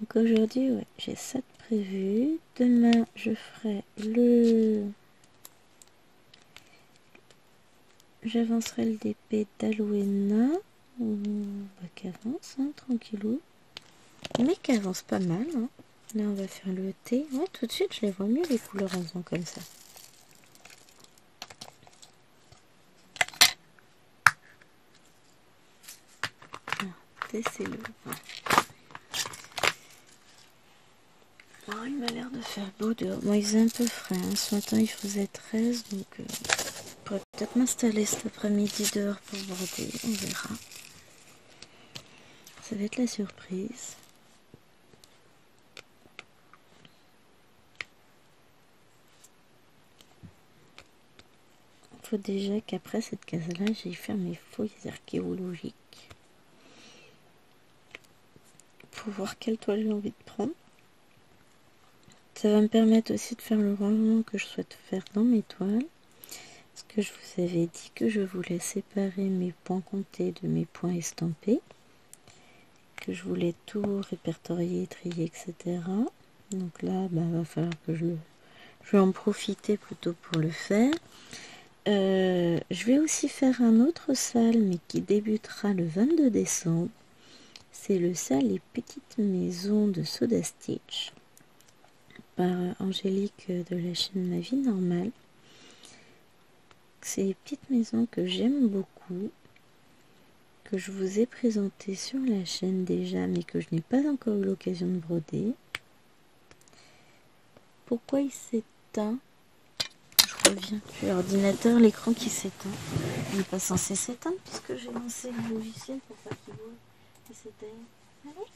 Donc aujourd'hui, ouais, j'ai ça de prévu. Demain, je ferai j'avancerai le DP d'Alwena. Qui avance, hein, tranquillou. Mais qui avance pas mal. Hein. Là, on va faire le thé. Ouais, tout de suite, je les vois mieux, les couleurs en faisant comme ça. Ah, thé, c'est le vin. Oh, il m'a l'air de faire beau dehors. Bon, il faisait un peu frais. Hein. Ce matin, il faisait 13, donc je pourrais peut-être m'installer cet après-midi dehors pour broder. On verra. Ça va être la surprise. Il faut déjà qu'après cette case-là, j'aille faire mes fouilles archéologiques pour voir quelle toile j'ai envie de prendre. Ça va me permettre aussi de faire le rangement que je souhaite faire dans mes toiles. Parce que je vous avais dit que je voulais séparer mes points comptés de mes points estampés. Que je voulais tout répertorier, trier, etc. Donc là, va falloir que je vais en profiter plutôt pour le faire. Je vais aussi faire un autre sale, mais qui débutera le 22 décembre. C'est le sale Les Petites Maisons de Soda Stitch par Angélique de la chaîne Ma Vie Normale. C'est des petites maisons que j'aime beaucoup, que je vous ai présentées sur la chaîne déjà, mais que je n'ai pas encore eu l'occasion de broder. Pourquoi il s'éteint? Je reviens. J'ai l'ordinateur, l'écran qui s'éteint. Il n'est pas censé s'éteindre puisque j'ai lancé le logiciel pour pas qu'il voit qu'il s'éteigne. Allez.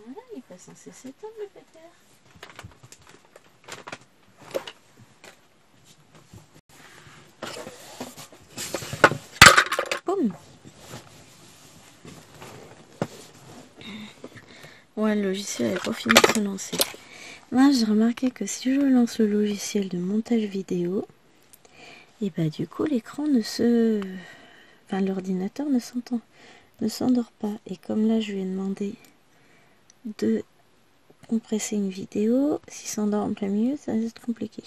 Voilà, il n'est pas censé s'éteindre le pétard. Boum. Ouais, le logiciel n'avait pas fini de se lancer. Moi, j'ai remarqué que si je lance le logiciel de montage vidéo, et du coup, l'écran ne se... Enfin, l'ordinateur ne s'endort pas. Et comme là, je lui ai demandé de compresser une vidéo, s'il s'endort en plein milieu, ça va être compliqué.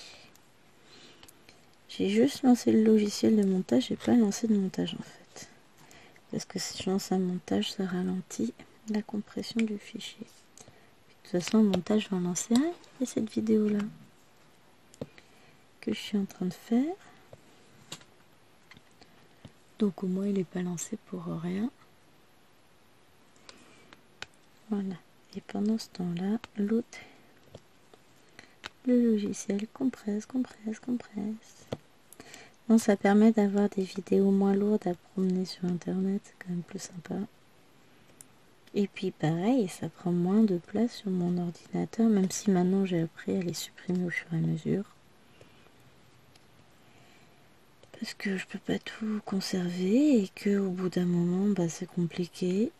J'ai juste lancé le logiciel de montage, j'ai pas lancé de montage en fait. Parce que si je lance un montage, ça ralentit la compression du fichier. De toute façon, le montage va en lancer un, et cette vidéo là que je suis en train de faire. Donc au moins il n'est pas lancé pour rien. Voilà. Et pendant ce temps-là, l'autre, le logiciel compresse. Bon, ça permet d'avoir des vidéos moins lourdes à promener sur internet, c'est quand même plus sympa. Et puis pareil, ça prend moins de place sur mon ordinateur, même si maintenant j'ai appris à les supprimer au fur et à mesure. Parce que je peux pas tout conserver et que au bout d'un moment, c'est compliqué.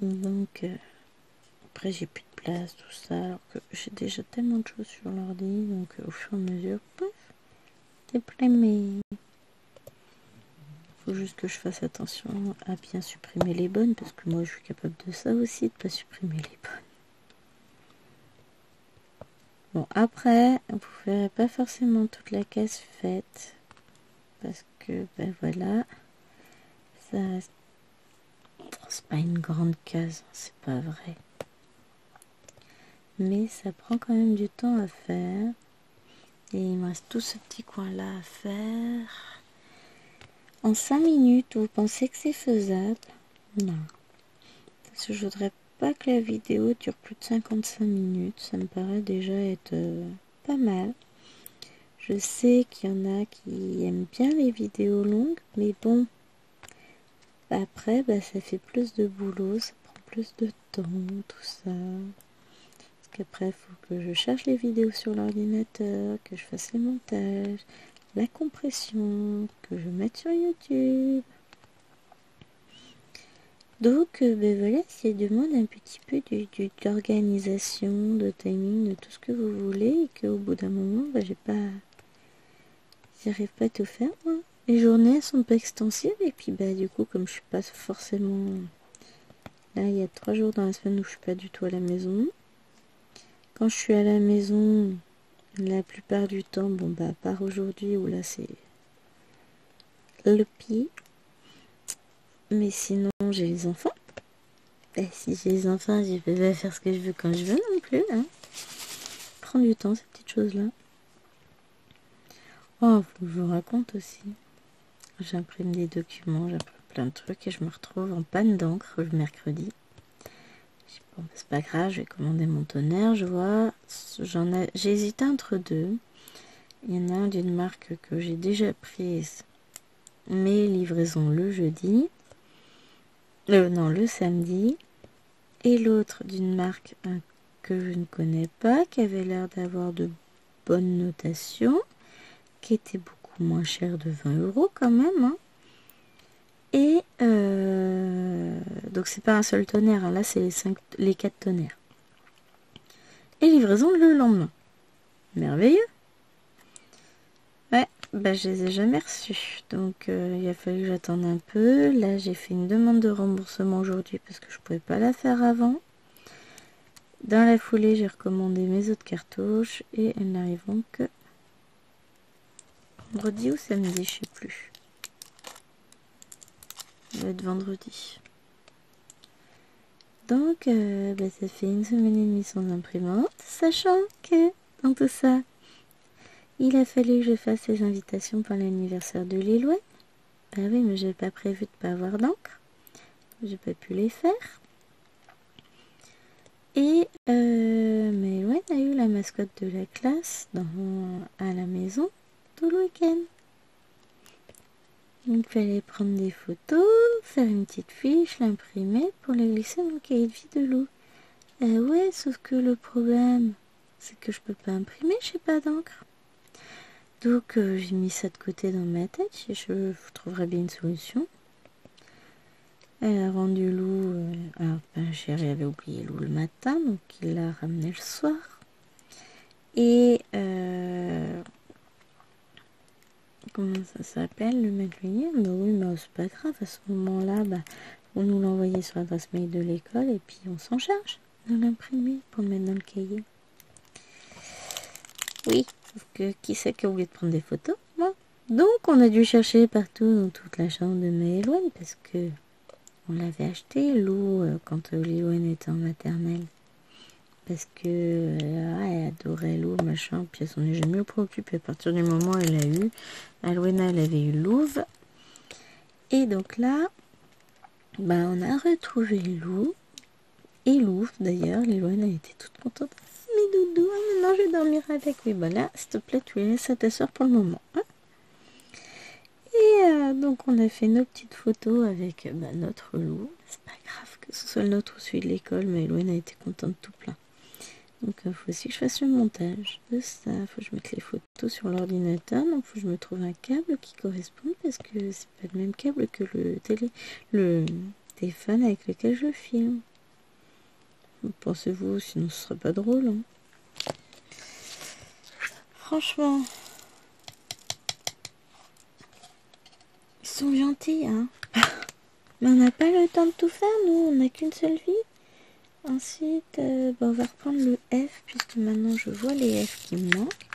Donc après j'ai plus de place, tout ça, alors que j'ai déjà tellement de choses sur l'ordi, donc au fur et à mesure, pouf, c'est plein, mais faut juste que je fasse attention à bien supprimer les bonnes, parce que moi je suis capable de ça aussi, de pas supprimer les bonnes. Bon, après, vous ne verrez pas forcément toute la case faite, parce que, voilà, ça, c'est pas une grande case, c'est pas vrai. Mais ça prend quand même du temps à faire, et il me reste tout ce petit coin-là à faire. En 5 minutes, vous pensez que c'est faisable? Non. Parce que je voudrais pas que la vidéo dure plus de 55 minutes, ça me paraît déjà être pas mal. Je sais qu'il y en a qui aiment bien les vidéos longues, mais bon, après, ça fait plus de boulot, ça prend plus de temps, tout ça. Parce qu'après, il faut que je cherche les vidéos sur l'ordinateur, que je fasse les montages, la compression, que je mette sur YouTube. Donc, voilà, ça demande un petit peu d'organisation, de timing, de tout ce que vous voulez, et qu'au bout d'un moment, j'arrive pas à tout faire, moi. Les journées sont pas extensives, et puis du coup, comme je suis pas forcément... Là, il y a 3 jours dans la semaine où je suis pas du tout à la maison. Quand je suis à la maison, la plupart du temps, à part aujourd'hui où là le pied. Mais sinon, j'ai les enfants. Et si j'ai les enfants, je peux pas faire ce que je veux quand je veux non plus. Hein. Prends du temps, ces petites choses-là. Oh, faut que je vous raconte aussi. J'imprime des documents, j'imprime plein de trucs et je me retrouve en panne d'encre le mercredi. Bon, c'est pas grave, je vais commander mon tonnerre. Je vois, j'ai hésité entre deux. Il y en a un d'une marque que j'ai déjà prise, mais livraison le jeudi. Non, le samedi. Et l'autre d'une marque que je ne connais pas, qui avait l'air d'avoir de bonnes notations, qui était beaucoup moins cher de 20 € quand même. Hein. Et donc c'est pas un seul tonnerre, hein, là c'est les 4 tonnerres. Et livraison le lendemain. Merveilleux. Ouais, bah je les ai jamais reçus. Donc il a fallu que j'attende un peu. Là j'ai fait une demande de remboursement aujourd'hui parce que je pouvais pas la faire avant. Dans la foulée j'ai recommandé mes autres cartouches et elles n'arriveront que vendredi ou samedi, je sais plus. Ça va être vendredi. Donc ça fait une semaine et demie sans imprimante, sachant que dans tout ça, il a fallu que je fasse les invitations pour l'anniversaire de Lilouane. Ah oui, mais j'avais pas prévu de pas avoir d'encre. J'ai pas pu les faire. Et Lilouane a eu la mascotte de la classe à la maison tout le week-end. Donc il fallait prendre des photos, faire une petite fiche, l'imprimer pour la glisser dans le cahier de vie de Lou. Ouais, sauf que le problème, c'est que je peux pas imprimer, j'ai pas d'encre. Donc j'ai mis ça de côté dans ma tête, je trouverai bien une solution. Elle a rendu Lou, alors chérie avait oublié Lou le matin, donc il l'a ramené le soir. Et comment ça s'appelle, le mettre lumière? Bah oui, mais c'est pas grave, à ce moment-là, on nous l'a envoyé sur l'adresse mail de l'école et puis on s'en charge de l'imprimer pour le mettre dans le cahier. Oui, sauf que qui c'est qui a oublié de prendre des photos? Moi. Donc on a dû chercher partout dans toute la chambre de Maëloine parce que on l'avait acheté, Lou, quand Lilouane était en maternelle. Parce que elle adorait Lou, machin, puis elle s'en est jamais préoccupée. À partir du moment où elle a eu, Alwena, elle avait eu Louve. Et donc là, on a retrouvé Lou. Et Lou, d'ailleurs, Lilouane a été toute contente. Mais doudou, maintenant je vais dormir avec. Oui, là, s'il te plaît, tu les laisses à ta soeur pour le moment. Hein. Et donc on a fait nos petites photos avec notre Lou. C'est pas grave que ce soit le nôtre ou celui de l'école, mais Lilouane a été contente tout plein. Donc il faut aussi que je fasse le montage de ça. Il faut que je mette les photos sur l'ordinateur. Donc il faut que je me trouve un câble qui corresponde parce que c'est pas le même câble que le téléphone avec lequel je filme. Pensez-vous, sinon ce serait pas drôle. Hein. Franchement, ils sont gentils, hein. Mais on n'a pas le temps de tout faire, nous. On n'a qu'une seule vie. Ensuite, on va reprendre le F puisque maintenant je vois les F qui me manquent.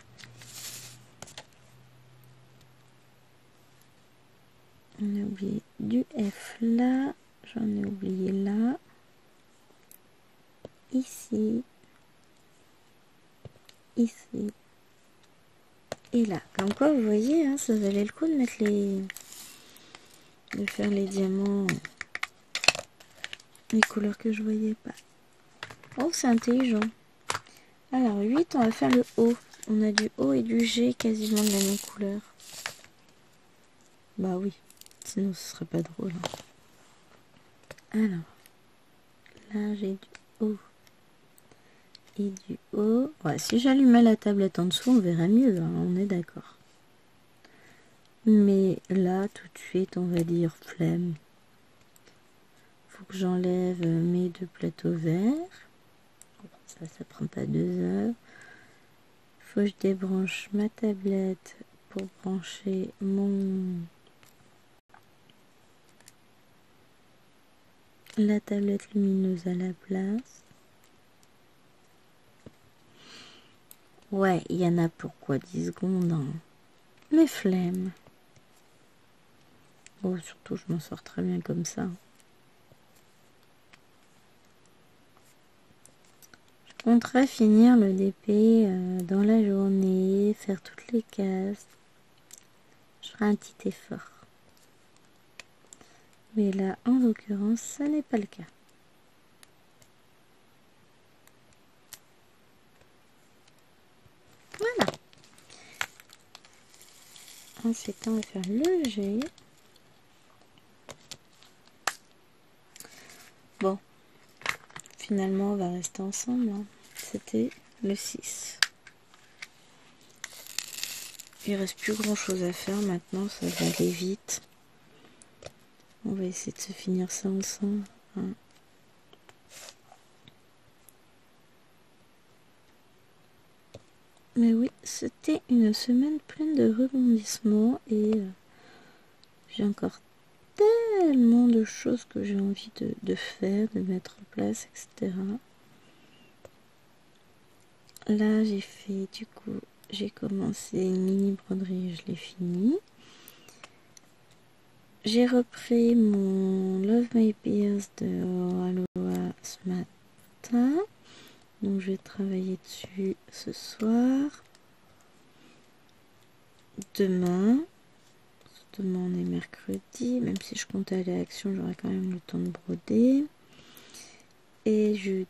On a oublié du F là. J'en ai oublié là. Ici. Ici. Et là. Comme quoi, vous voyez, hein, ça valait le coup de mettre de faire les diamants. Les couleurs que je voyais pas. Oh, c'est intelligent. Alors, 8, on va faire le O. On a du O et du G quasiment de la même couleur. Bah oui. Sinon, ce serait pas drôle. Hein. Alors, là, j'ai du O et du O. Ouais, si j'allumais la tablette en dessous, on verrait mieux. Hein, on est d'accord. Mais là, tout de suite, on va dire flemme. Faut que j'enlève mes 2 plateaux verts. Ça prend pas 2 heures. Faut que je débranche ma tablette pour brancher la tablette lumineuse à la place. Ouais, il y en a pour quoi 10 secondes. Hein. Mais flemme. Bon, surtout, je m'en sors très bien comme ça. Je compterai finir le DP dans la journée, faire toutes les cases. Je ferai un petit effort. Mais là, en l'occurrence, ça n'est pas le cas. Voilà. Ensuite, on va faire le G. Bon, finalement, on va rester ensemble. Hein. C'était le 6. Il reste plus grand chose à faire maintenant, ça va aller vite. On va essayer de se finir ça ensemble. Hein. Mais oui, c'était une semaine pleine de rebondissements et j'ai encore tellement de choses que j'ai envie de faire, de mettre en place, etc. Là, j'ai fait, du coup, j'ai commencé une mini broderie, je l'ai fini. J'ai repris mon Love My Beers de Aloha ce matin. Donc, je vais travailler dessus ce soir. Demain on est mercredi, même si je compte aller à Action, j'aurai quand même le temps de broder. Et jeudi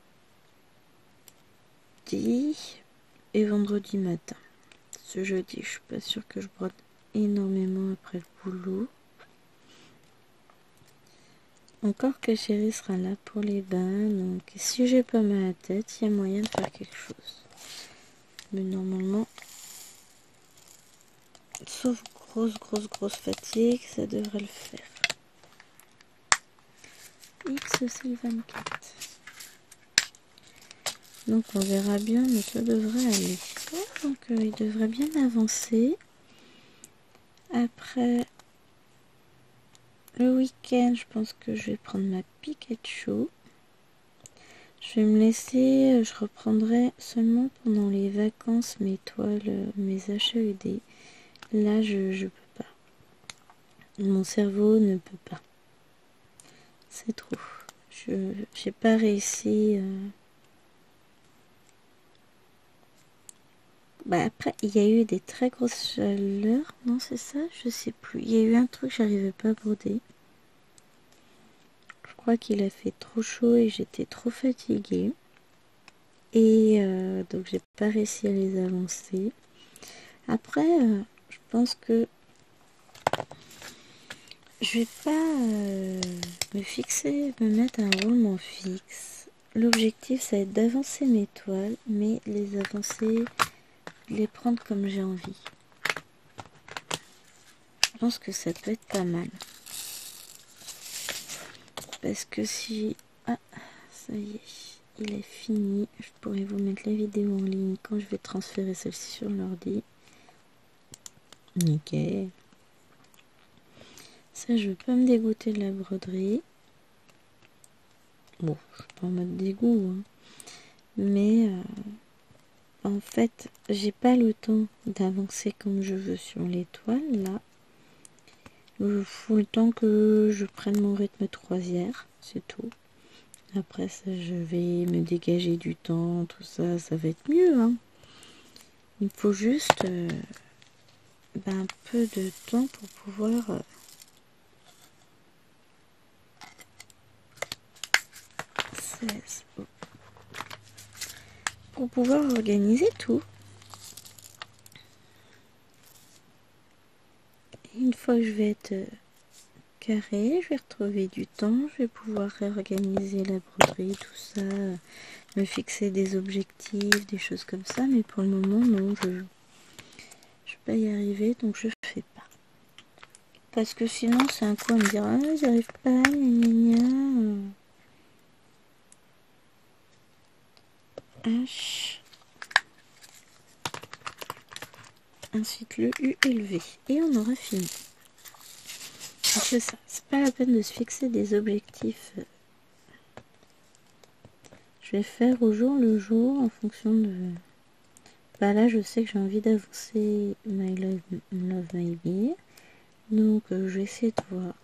et vendredi matin. Ce jeudi, je suis pas sûre que je brode énormément après le boulot. Encore que chérie sera là pour les bains, donc si j'ai pas mal à la tête, il y a moyen de faire quelque chose. Mais normalement, sauf grosse fatigue, ça devrait le faire. X c'est le 24. Donc on verra bien, mais ça devrait aller. Donc il devrait bien avancer. Après le week-end, je pense que je vais prendre ma Pikachu. Je vais me laisser, je reprendrai seulement pendant les vacances mes toiles, mes HED. Là, je peux pas. Mon cerveau ne peut pas. C'est trop. J'ai pas réussi. Bah après, il y a eu des très grosses chaleurs. Non, c'est ça, je sais plus. Il y a eu un truc, j'arrivais pas à broder. Je crois qu'il a fait trop chaud et j'étais trop fatiguée. Et donc j'ai pas réussi à les avancer. Après, je pense que je vais pas me fixer, me mettre un roulement fixe. L'objectif, ça va être d'avancer mes toiles, mais les avancer, les prendre comme j'ai envie. Je pense que ça peut être pas mal. Parce que si... Ah, ça y est, il est fini. Je pourrais vous mettre la vidéo en ligne quand je vais transférer celle-ci sur l'ordi. Nickel. Ça, je veux pas me dégoûter de la broderie. Bon, je suis pas en mode dégoût, hein. Mais en fait, j'ai pas le temps d'avancer comme je veux sur les toiles, là. Il faut le temps que je prenne mon rythme 3/4, c'est tout. Après ça, je vais me dégager du temps, tout ça, ça va être mieux, hein. Il faut juste un peu de temps pour pouvoir... pour pouvoir organiser tout. Une fois que je vais être carré, je vais retrouver du temps, je vais pouvoir réorganiser la broderie, tout ça, me fixer des objectifs, des choses comme ça, mais pour le moment, non, je vais pas y arriver, donc je fais pas. Parce que sinon, c'est un coup à me dire, ah, j'y arrive pas, gna gna gna. H. Ensuite le U et le V. Et on aura fini. Donc c'est ça. C'est pas la peine de se fixer des objectifs. Je vais faire au jour le jour en fonction de... Bah là, je sais que j'ai envie d'avancer My Love My Beer. Donc je vais essayer de voir,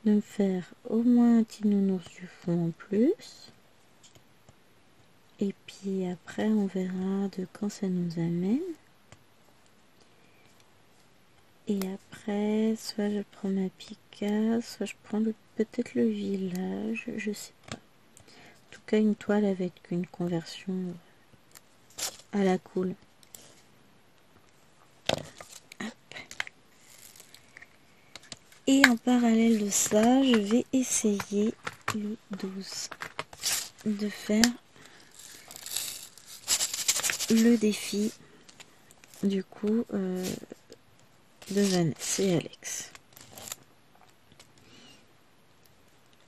de me faire au moins un petit nounours du fond en plus. Et puis après on verra de quand ça nous amène. Et après, soit je prends ma Picasso, soit je prends peut-être le village, je sais pas. En tout cas, une toile avec une conversion à la cool. Hop. Et en parallèle de ça, je vais essayer le 12 de faire le défi du coup de Vanessa et Alex.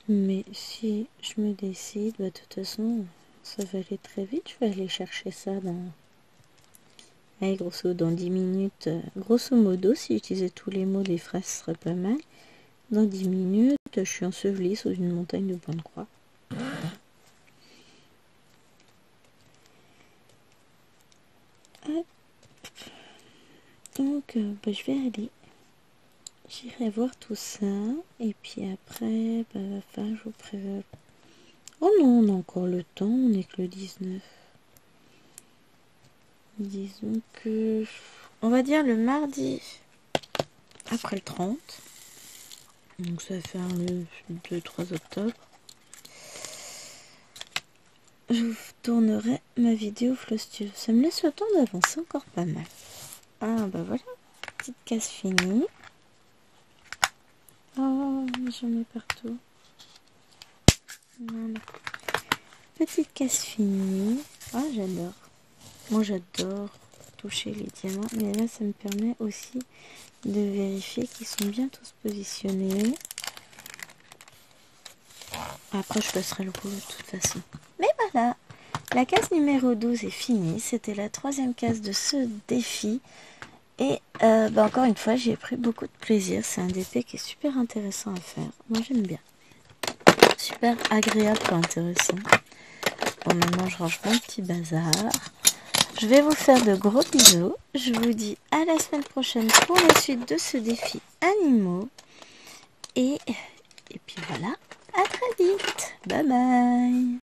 Mais si je me décide, bah, de toute façon, ça va aller très vite. Je vais aller chercher ça dans... Allez, dans 10 minutes. Grosso modo, si j'utilisais tous les mots des phrases, ce serait pas mal. Dans 10 minutes, je suis ensevelie sous une montagne de points de croix. Hop. Donc, bah, je vais aller. J'irai voir tout ça. Et puis après, bah, va falloir que je vous prévienne. Oh non, on a encore le temps. On n'est que le 19. Disons que... On va dire le mardi après le 30. Donc ça va faire le 2-3 octobre. Je vous tournerai ma vidéo Flostule. Ça me laisse le temps d'avancer encore pas mal. Ah bah voilà, petite case finie. Oh, j'en mets partout. Voilà. Petite case finie. Ah, j'adore. Moi j'adore toucher les diamants. Mais là ça me permet aussi de vérifier qu'ils sont bien tous positionnés. Après je passerai le rouleau de toute façon. Mais voilà, la case numéro 12 est finie. C'était la 3e case de ce défi. Et bah encore une fois, j'ai pris beaucoup de plaisir. C'est un défi qui est super intéressant à faire. Moi j'aime bien. Super agréable et intéressant. Bon, maintenant je range mon petit bazar. Je vais vous faire de gros bisous. Je vous dis à la semaine prochaine pour la suite de ce défi animaux. Et puis voilà, à très vite. Bye bye.